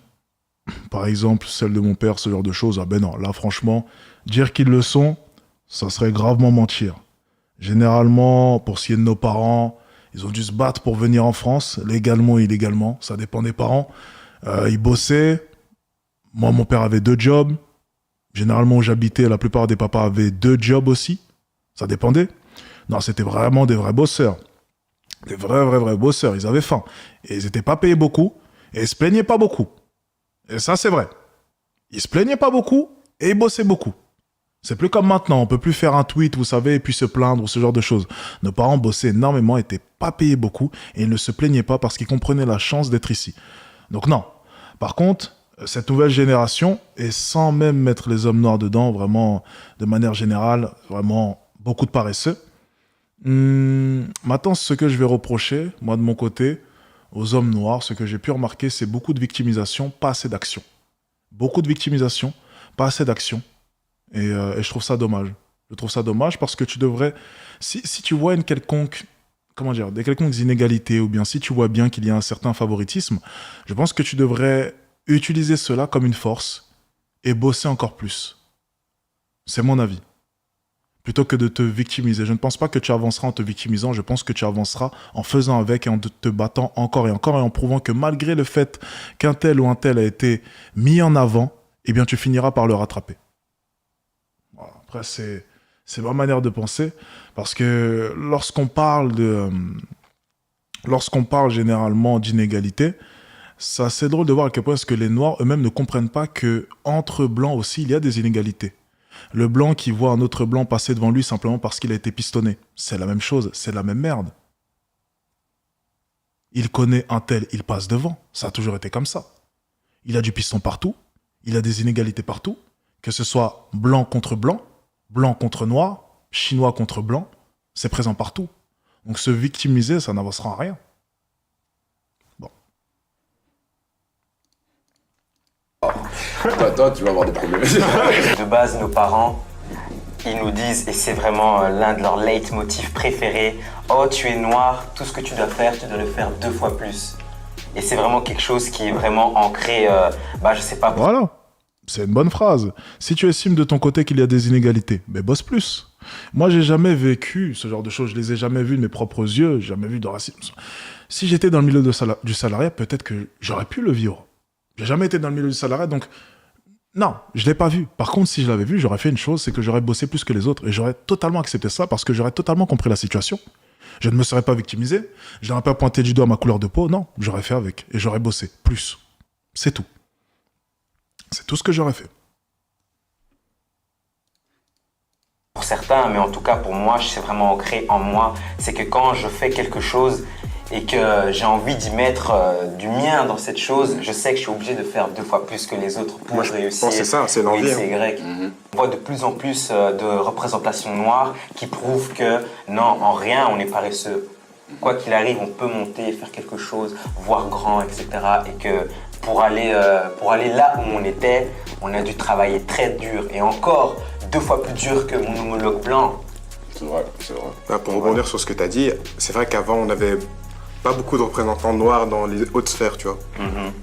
par exemple celle de mon père, ce genre de choses, ah ben non, là franchement, dire qu'ils le sont, ça serait gravement mentir. Généralement, pour ce qui est de nos parents, ils ont dû se battre pour venir en France, légalement ou illégalement, ça dépend des parents. Ils bossaient. Moi, mon père avait 2 jobs. Généralement, où j'habitais, la plupart des papas avaient 2 jobs aussi. Ça dépendait. Non, c'était vraiment des vrais bosseurs. Des vrais bosseurs. Ils avaient faim. Et ils n'étaient pas payés beaucoup. Et ils se plaignaient pas beaucoup. Et ça, c'est vrai. Ils se plaignaient pas beaucoup et ils bossaient beaucoup. C'est plus comme maintenant. On peut plus faire un tweet, vous savez, et puis se plaindre ou ce genre de choses. Nos parents bossaient énormément, n'étaient pas payés beaucoup et ils ne se plaignaient pas parce qu'ils comprenaient la chance d'être ici. Donc non. Par contre, cette nouvelle génération, et sans même mettre les hommes noirs dedans, vraiment, de manière générale, vraiment beaucoup de paresseux. Maintenant, ce que je vais reprocher, moi de mon côté, aux hommes noirs, ce que j'ai pu remarquer, c'est beaucoup de victimisation, pas assez d'action. Beaucoup de victimisation, pas assez d'action. Et je trouve ça dommage. Je trouve ça dommage parce que tu devrais... Si tu vois une quelconque... Comment dire, des quelconques inégalités, ou bien si tu vois bien qu'il y a un certain favoritisme, je pense que tu devrais utiliser cela comme une force et bosser encore plus. C'est mon avis. Plutôt que de te victimiser. Je ne pense pas que tu avanceras en te victimisant, je pense que tu avanceras en faisant avec et en te battant encore et encore et en prouvant que malgré le fait qu'un tel ou un tel a été mis en avant, eh bien tu finiras par le rattraper. Voilà. Après, c'est ma manière de penser, parce que lorsqu'on parle généralement d'inégalité, c'est assez drôle de voir à quel point est-ce que les Noirs eux-mêmes ne comprennent pas que entre blancs aussi, il y a des inégalités. Le blanc qui voit un autre blanc passer devant lui simplement parce qu'il a été pistonné, c'est la même chose, c'est la même merde. Il connaît un tel, il passe devant. Ça a toujours été comme ça. Il a du piston partout, il a des inégalités partout, que ce soit blanc contre blanc, blanc contre noir, chinois contre blanc, c'est présent partout. Donc se victimiser, ça n'avancera à rien. Bon. Toi, tu vas avoir des problèmes. De base, nos parents, ils nous disent, et c'est vraiment l'un de leurs leitmotifs préférés, « Oh, tu es noir, tout ce que tu dois faire, tu dois le faire 2 fois plus. » Et c'est vraiment quelque chose qui est vraiment ancré, je sais pas... Voilà. C'est une bonne phrase. Si tu estimes de ton côté qu'il y a des inégalités, mais bosse plus. Moi, j'ai jamais vécu ce genre de choses. Je les ai jamais vues de mes propres yeux. J'ai jamais vu de racisme. Si j'étais dans le milieu du salariat, peut-être que j'aurais pu le vivre. J'ai jamais été dans le milieu du salariat, donc non, je l'ai pas vu. Par contre, si je l'avais vu, j'aurais fait une chose, c'est que j'aurais bossé plus que les autres et j'aurais totalement accepté ça parce que j'aurais totalement compris la situation. Je ne me serais pas victimisé. Je n'aurais pas pointé du doigt ma couleur de peau. Non, j'aurais fait avec et j'aurais bossé plus. C'est tout. C'est tout ce que j'aurais fait. Pour certains, mais en tout cas pour moi, c'est vraiment ancré en moi. C'est que quand je fais quelque chose et que j'ai envie d'y mettre du mien dans cette chose, je sais que je suis obligé de faire 2 fois plus que les autres pour réussir. C'est ça, c'est l'envie. X et Y. On voit de plus en plus de représentations noires qui prouvent que non, en rien, on est paresseux. Quoi qu'il arrive, on peut monter, faire quelque chose, voir grand, etc. Et que pour aller là où on était, on a dû travailler très dur et encore 2 fois plus dur que mon homologue blanc. C'est vrai, c'est vrai. Pour rebondir sur ce que tu as dit, c'est vrai qu'avant, on n'avait pas beaucoup de représentants noirs dans les hautes sphères, tu vois.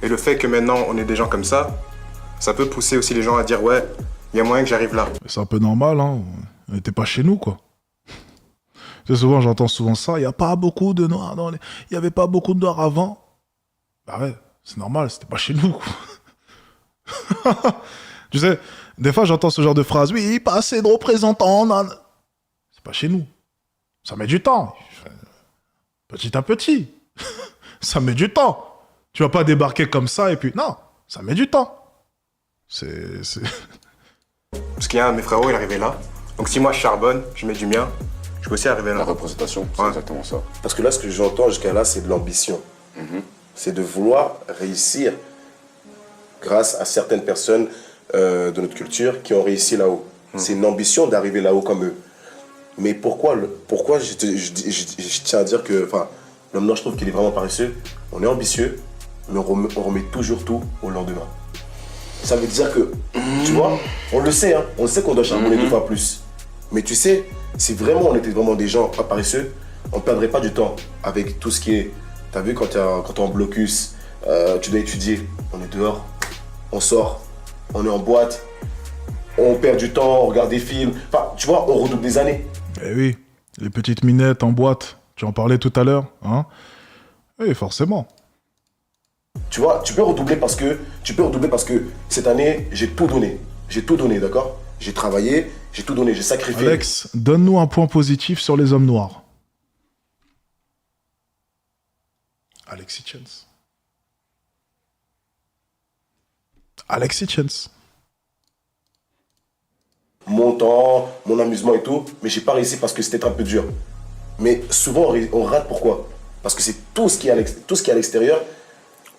Et le fait que maintenant, on ait des gens comme ça peut pousser aussi les gens à dire « Ouais, il y a moyen que j'arrive là. » C'est un peu normal, hein. On n'était pas chez nous, quoi. Souvent, j'entends souvent ça. Il n'y a pas beaucoup de noirs il n'y avait pas beaucoup de noirs avant. Bah ouais, c'est normal, c'était pas chez nous, quoi. Tu sais, des fois, j'entends ce genre de phrase. Oui, pas assez de représentants. Non. C'est pas chez nous. Ça met du temps. Petit à petit. Ça met du temps. Tu vas pas débarquer comme ça et puis... Non, ça met du temps. Parce qu'il y a un de mes frérots, il est arrivé là. Donc si moi je charbonne, je mets du mien, je peux aussi arriver là. La représentation, c'est exactement ça. Parce que là, ce que j'entends jusqu'à là, c'est de l'ambition. C'est de vouloir réussir grâce à certaines personnes de notre culture qui ont réussi là-haut. C'est une ambition d'arriver là-haut comme eux. Mais pourquoi je tiens à dire que l'homme noir, je trouve qu'il est vraiment paresseux. On est ambitieux, mais on remet toujours tout au lendemain. Ça veut dire que, tu vois, on le sait, hein, on sait qu'on doit charbonner 2 fois plus. Mais tu sais, si vraiment on était vraiment des gens pas paresseux, on ne perdrait pas du temps avec tout ce qui est... T'as vu, quand t'es en blocus, tu dois étudier, on est dehors, on sort, on est en boîte, on perd du temps, on regarde des films. Enfin, tu vois, on redouble des années. Eh oui, les petites minettes en boîte, tu en parlais tout à l'heure, hein? Oui, forcément. Tu vois, tu peux redoubler parce que cette année, j'ai tout donné. J'ai tout donné, d'accord? J'ai travaillé, j'ai tout donné, j'ai sacrifié. Alex, donne-nous un point positif sur les hommes noirs. Alexis Chance. Alexis Chance. Mon temps, mon amusement et tout, mais j'ai pas réussi parce que c'était un peu dur. Mais souvent, on rate pourquoi? Parce que c'est tout ce qui est à l'extérieur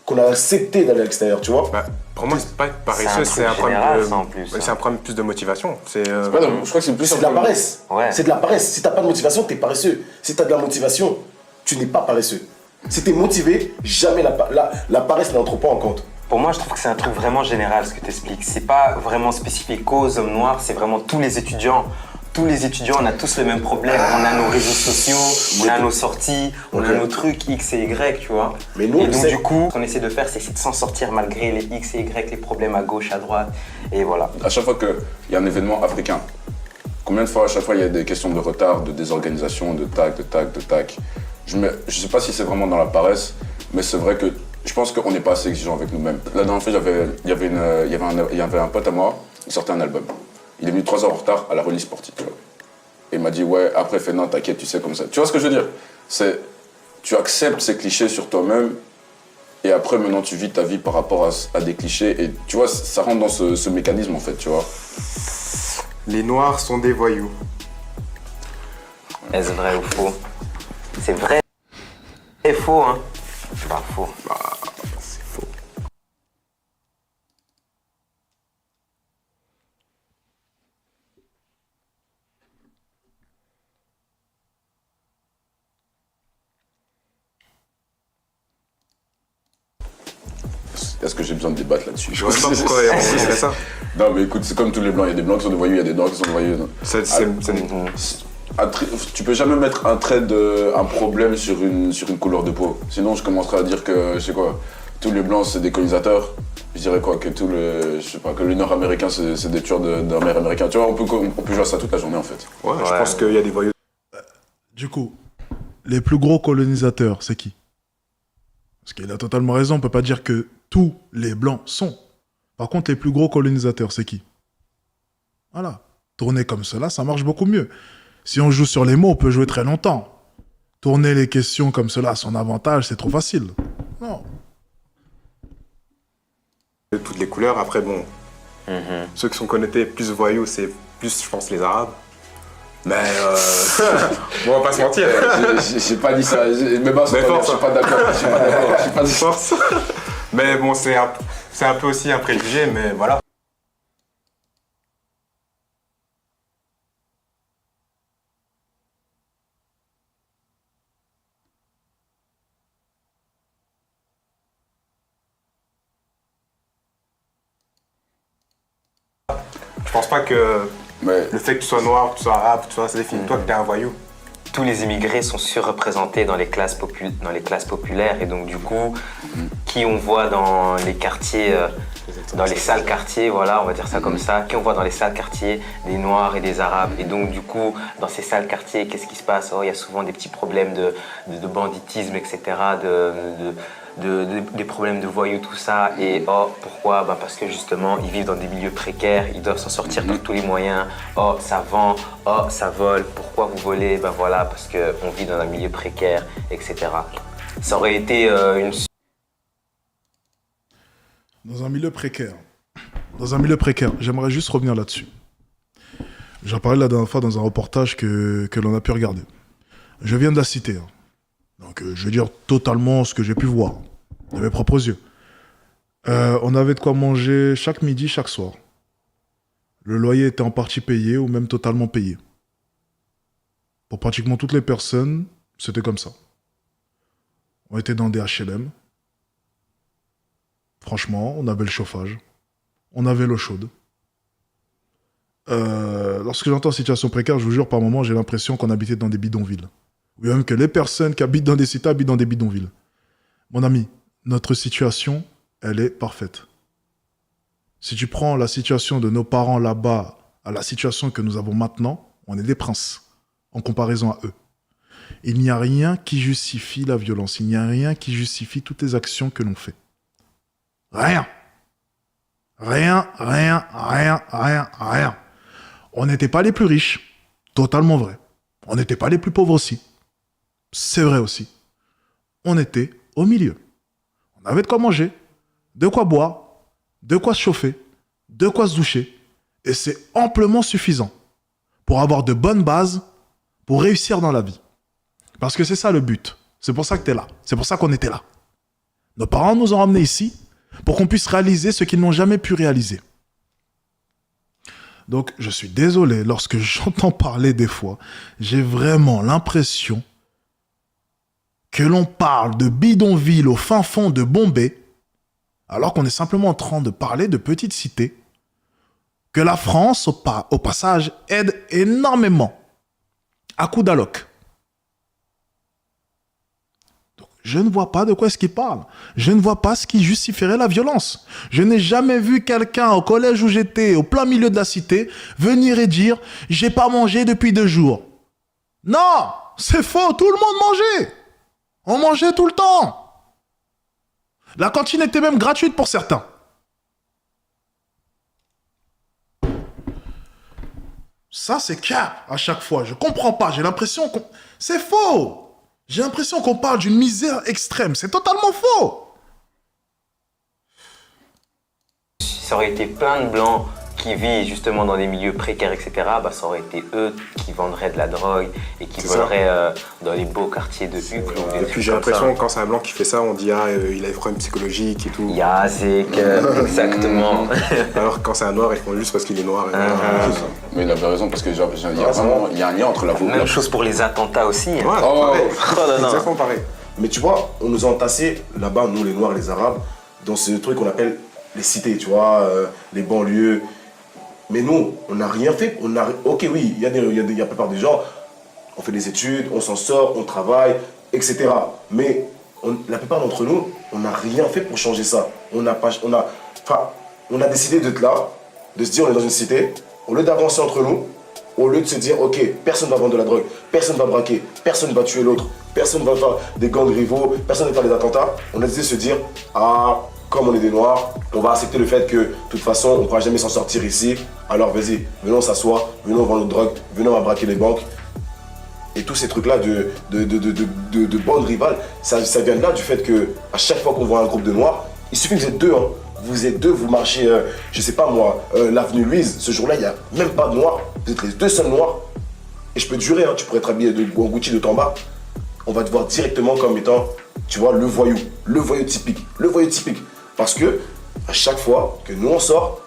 qu'on a accepté d'aller à l'extérieur, tu vois. Pour moi, c'est pas être paresseux, c'est un problème plus de motivation. Je crois que c'est plus... C'est de la paresse. Ouais. C'est de la paresse. Si t'as pas de motivation, t'es paresseux. Si t'as de la motivation, tu n'es pas paresseux. Si t'es motivé, jamais la paresse n'entre pas en compte. Pour moi, je trouve que c'est un truc vraiment général ce que tu expliques. C'est pas vraiment spécifique aux hommes noirs, c'est vraiment tous les étudiants. Tous les étudiants, on a tous le même problème. On a nos réseaux sociaux, on a nos sorties, on a nos trucs X et Y, tu vois. Mais nous, et donc, du coup, ce qu'on essaie de faire, c'est essayer de s'en sortir malgré les X et Y, les problèmes à gauche, à droite. Et voilà. À chaque fois qu'il y a un événement africain, combien de fois à chaque fois il y a des questions de retard, de désorganisation, de tac. Je sais pas si c'est vraiment dans la paresse, mais c'est vrai que je pense qu'on n'est pas assez exigeant avec nous-mêmes. La dernière fois, il y avait un pote à moi, il sortait un album. Il est venu 3 heures en retard à la release sportive. Tu vois. Et il m'a dit, ouais, après, fais non, t'inquiète, tu sais comme ça. Tu vois ce que je veux dire? Tu acceptes ces clichés sur toi-même, et après, maintenant, tu vis ta vie par rapport à des clichés. Et tu vois, ça rentre dans ce mécanisme, en fait, tu vois. Les noirs sont des voyous. Est-ce vrai ou faux? C'est vrai et faux, hein? C'est pas faux. C'est faux. Est-ce que j'ai besoin de débattre là-dessus? Je vois pas pourquoi on dirait ça. Non, mais écoute, c'est comme tous les blancs. Il y a des blancs qui sont des voyous, il y a des noirs qui sont des voyous. Tu peux jamais mettre un problème sur une couleur de peau. Sinon, je commencerai à dire que, je sais quoi, tous les blancs, c'est des colonisateurs. Je dirais quoi, que que les nord-américains, c'est des tueurs de mer américains. Tu vois, on peut jouer à ça toute la journée, en fait. Ouais, je pense qu'il y a des voyous. Du coup, les plus gros colonisateurs, c'est qui? Parce qu'il a totalement raison, on peut pas dire que tous les blancs sont. Par contre, les plus gros colonisateurs, c'est qui? Voilà. Tourner comme cela, ça marche beaucoup mieux. Si on joue sur les mots, on peut jouer très longtemps. Tourner les questions comme cela à son avantage, c'est trop facile. Non. De toutes les couleurs, après, bon. Ceux qui sont connectés plus voyous, c'est plus, je pense, les Arabes. Mais on va pas se mentir. J'ai pas dit ça. Mais bah, je suis pas d'accord. Je suis pas force. Mais bon, c'est un peu aussi un préjugé, mais voilà. Je pense pas que le fait que tu sois noir, que tu sois arabe, tout ça, c'est défini toi que t'es un voyou. Tous les immigrés sont surreprésentés dans les classes populaires et donc du coup, qui on voit dans les quartiers, dans les sales quartiers, voilà, on va dire ça comme ça, qui on voit dans les sales quartiers des Noirs et des Arabes. Et donc du coup, dans ces sales quartiers, qu'est-ce qui se passe? Oh, il y a souvent des petits problèmes de banditisme, etc., des problèmes de voyous, tout ça. Et oh, pourquoi? Parce que justement, ils vivent dans des milieux précaires, ils doivent s'en sortir par tous les moyens. Oh, ça vend, oh, ça vole. Pourquoi vous volez? Voilà, parce qu'on vit dans un milieu précaire, etc. Ça aurait été une... Dans un milieu précaire. J'aimerais juste revenir là-dessus. J'en parlais la dernière fois dans un reportage que l'on a pu regarder. Je viens de la citer. Hein. Donc, je vais dire totalement ce que j'ai pu voir, de mes propres yeux. On avait de quoi manger chaque midi, chaque soir. Le loyer était en partie payé ou même totalement payé. Pour pratiquement toutes les personnes, c'était comme ça. On était dans des HLM. Franchement, on avait le chauffage. On avait l'eau chaude. Lorsque j'entends situation précaire, je vous jure, par moments, j'ai l'impression qu'on habitait dans des bidonvilles. Ou même que les personnes qui habitent dans des cités habitent dans des bidonvilles. Mon ami, notre situation, elle est parfaite. Si tu prends la situation de nos parents là-bas à la situation que nous avons maintenant, on est des princes en comparaison à eux. Il n'y a rien qui justifie la violence. Il n'y a rien qui justifie toutes les actions que l'on fait. Rien. Rien. On n'était pas les plus riches. Totalement vrai. On n'était pas les plus pauvres aussi. C'est vrai aussi. On était au milieu. On avait de quoi manger, de quoi boire, de quoi se chauffer, de quoi se doucher. Et c'est amplement suffisant pour avoir de bonnes bases pour réussir dans la vie. Parce que c'est ça le but. C'est pour ça que tu es là. C'est pour ça qu'on était là. Nos parents nous ont ramenés ici pour qu'on puisse réaliser ce qu'ils n'ont jamais pu réaliser. Donc, je suis désolé, lorsque j'entends parler des fois, j'ai vraiment l'impression que l'on parle de bidonville au fin fond de Bombay, alors qu'on est simplement en train de parler de petites cités, que la France, au passage, aide énormément à coup d'alloc. Donc, je ne vois pas de quoi est-ce qu'il parle. Je ne vois pas ce qui justifierait la violence. Je n'ai jamais vu quelqu'un au collège où j'étais, au plein milieu de la cité, venir et dire « J'ai pas mangé depuis 2 jours ». Non, c'est faux, tout le monde mangeait. On mangeait tout le temps. La cantine était même gratuite pour certains. Ça, c'est cap à chaque fois. Je comprends pas. J'ai l'impression qu'on... C'est faux. J'ai l'impression qu'on parle d'une misère extrême. C'est totalement faux. Ça aurait été plein de blancs qui vivent justement dans des milieux précaires, etc. Bah, ça aurait été eux qui vendraient de la drogue et qui voleraient dans les beaux quartiers de Uccle. Et puis j'ai l'impression que quand c'est un blanc qui fait ça, on dit il a des problèmes psychologiques et tout. Yazek, exactement. Alors que quand c'est un noir, ils font juste parce qu'il est noir. Mais il avait raison parce que genre, il y a un lien entre la Même chose pour les attentats aussi. Ouais, Hein. pareil. non. Exactement pareil. Mais tu vois, on nous a entassés là-bas, nous les Noirs, les Arabes, dans ce truc qu'on appelle les cités, tu vois, les banlieues. Mais nous, on n'a rien fait. Ok, oui, il y a la plupart des gens, on fait des études, on s'en sort, on travaille, etc. Mais la plupart d'entre nous, on n'a rien fait pour changer ça. On a décidé d'être là, de se dire on est dans une cité, au lieu d'avancer entre nous, au lieu de se dire ok, personne ne va vendre de la drogue, personne ne va braquer, personne ne va tuer l'autre, personne ne va faire des gangs rivaux, personne ne va faire des attentats, on a décidé de se dire comme on est des Noirs, on va accepter le fait que de toute façon on ne pourra jamais s'en sortir ici, alors vas-y, venons s'asseoir, venons vendre notre drogue, venons à braquer les banques. Et tous ces trucs-là de bandes rivales, ça vient de là du fait que à chaque fois qu'on voit un groupe de Noirs, il suffit que vous êtes deux, hein. Vous êtes deux, vous marchez, je sais pas moi, l'avenue Louise, ce jour-là, il n'y a même pas de Noirs, vous êtes les deux seuls Noirs. Et je peux te jurer, hein, tu pourrais être habillé en Gucci de Tamba, on va te voir directement comme étant, tu vois, le voyou typique, Parce que à chaque fois que nous on sort,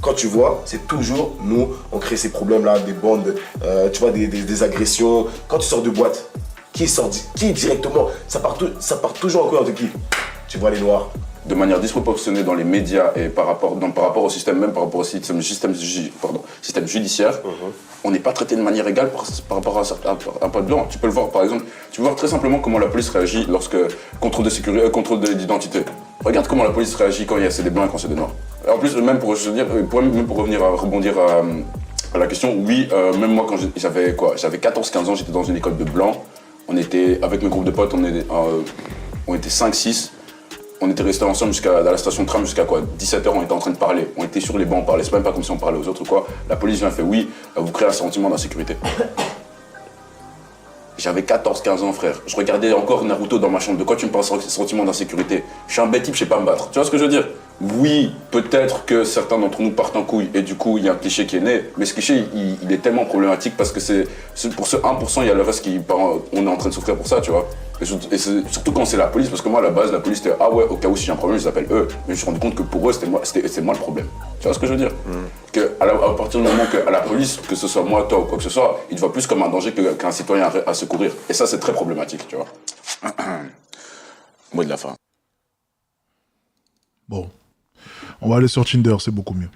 quand tu vois, c'est toujours nous, on crée ces problèmes-là, des bandes, tu vois, des agressions. Quand tu sors de boîte, qui directement, ça part toujours encore de qui? Tu vois les Noirs. De manière disproportionnée dans les médias et par rapport au système, même par rapport au système judiciaire, on n'est pas traité de manière égale par rapport à un pote blanc. Tu peux le voir, par exemple, tu peux voir très simplement comment la police réagit lorsque contrôle de sécurité, contrôle d'identité. Regarde comment la police réagit quand c'est des blancs et quand c'est des noirs. Et en plus, même pour rebondir à la question, oui, même moi quand j'avais 14-15 ans, j'étais dans une école de blancs. On était, avec mes groupes de potes, on était 5-6. On était restés ensemble à la station de tram jusqu'à 17h, on était en train de parler. On était sur les bancs, on parlait, c'est même pas comme si on parlait aux autres ou quoi. La police vient et fait oui, vous créez un sentiment d'insécurité. J'avais 14-15 ans, frère. Je regardais encore Naruto dans ma chambre. De quoi tu me parles, sentiment d'insécurité? Je suis un bête type, je sais pas me battre. Tu vois ce que je veux dire? Oui, peut-être que certains d'entre nous partent en couille et du coup, il y a un cliché qui est né. Mais ce cliché, il est tellement problématique parce que c'est pour ce 1%, il y a le reste on est en train de souffrir pour ça, tu vois. Et surtout quand c'est la police, parce que moi, à la base, la police, c'était « Ah ouais, au cas où si j'ai un problème, je les appelle eux. » Mais je me suis rendu compte que pour eux, c'est moi le problème. Tu vois ce que je veux dire? À partir du moment qu'à la police, que ce soit moi, toi ou quoi que ce soit, il te voit plus comme un danger qu'un citoyen à secourir. Et ça, c'est très problématique, tu vois. Mot de la fin. Bon. On va aller sur Tinder, c'est beaucoup mieux.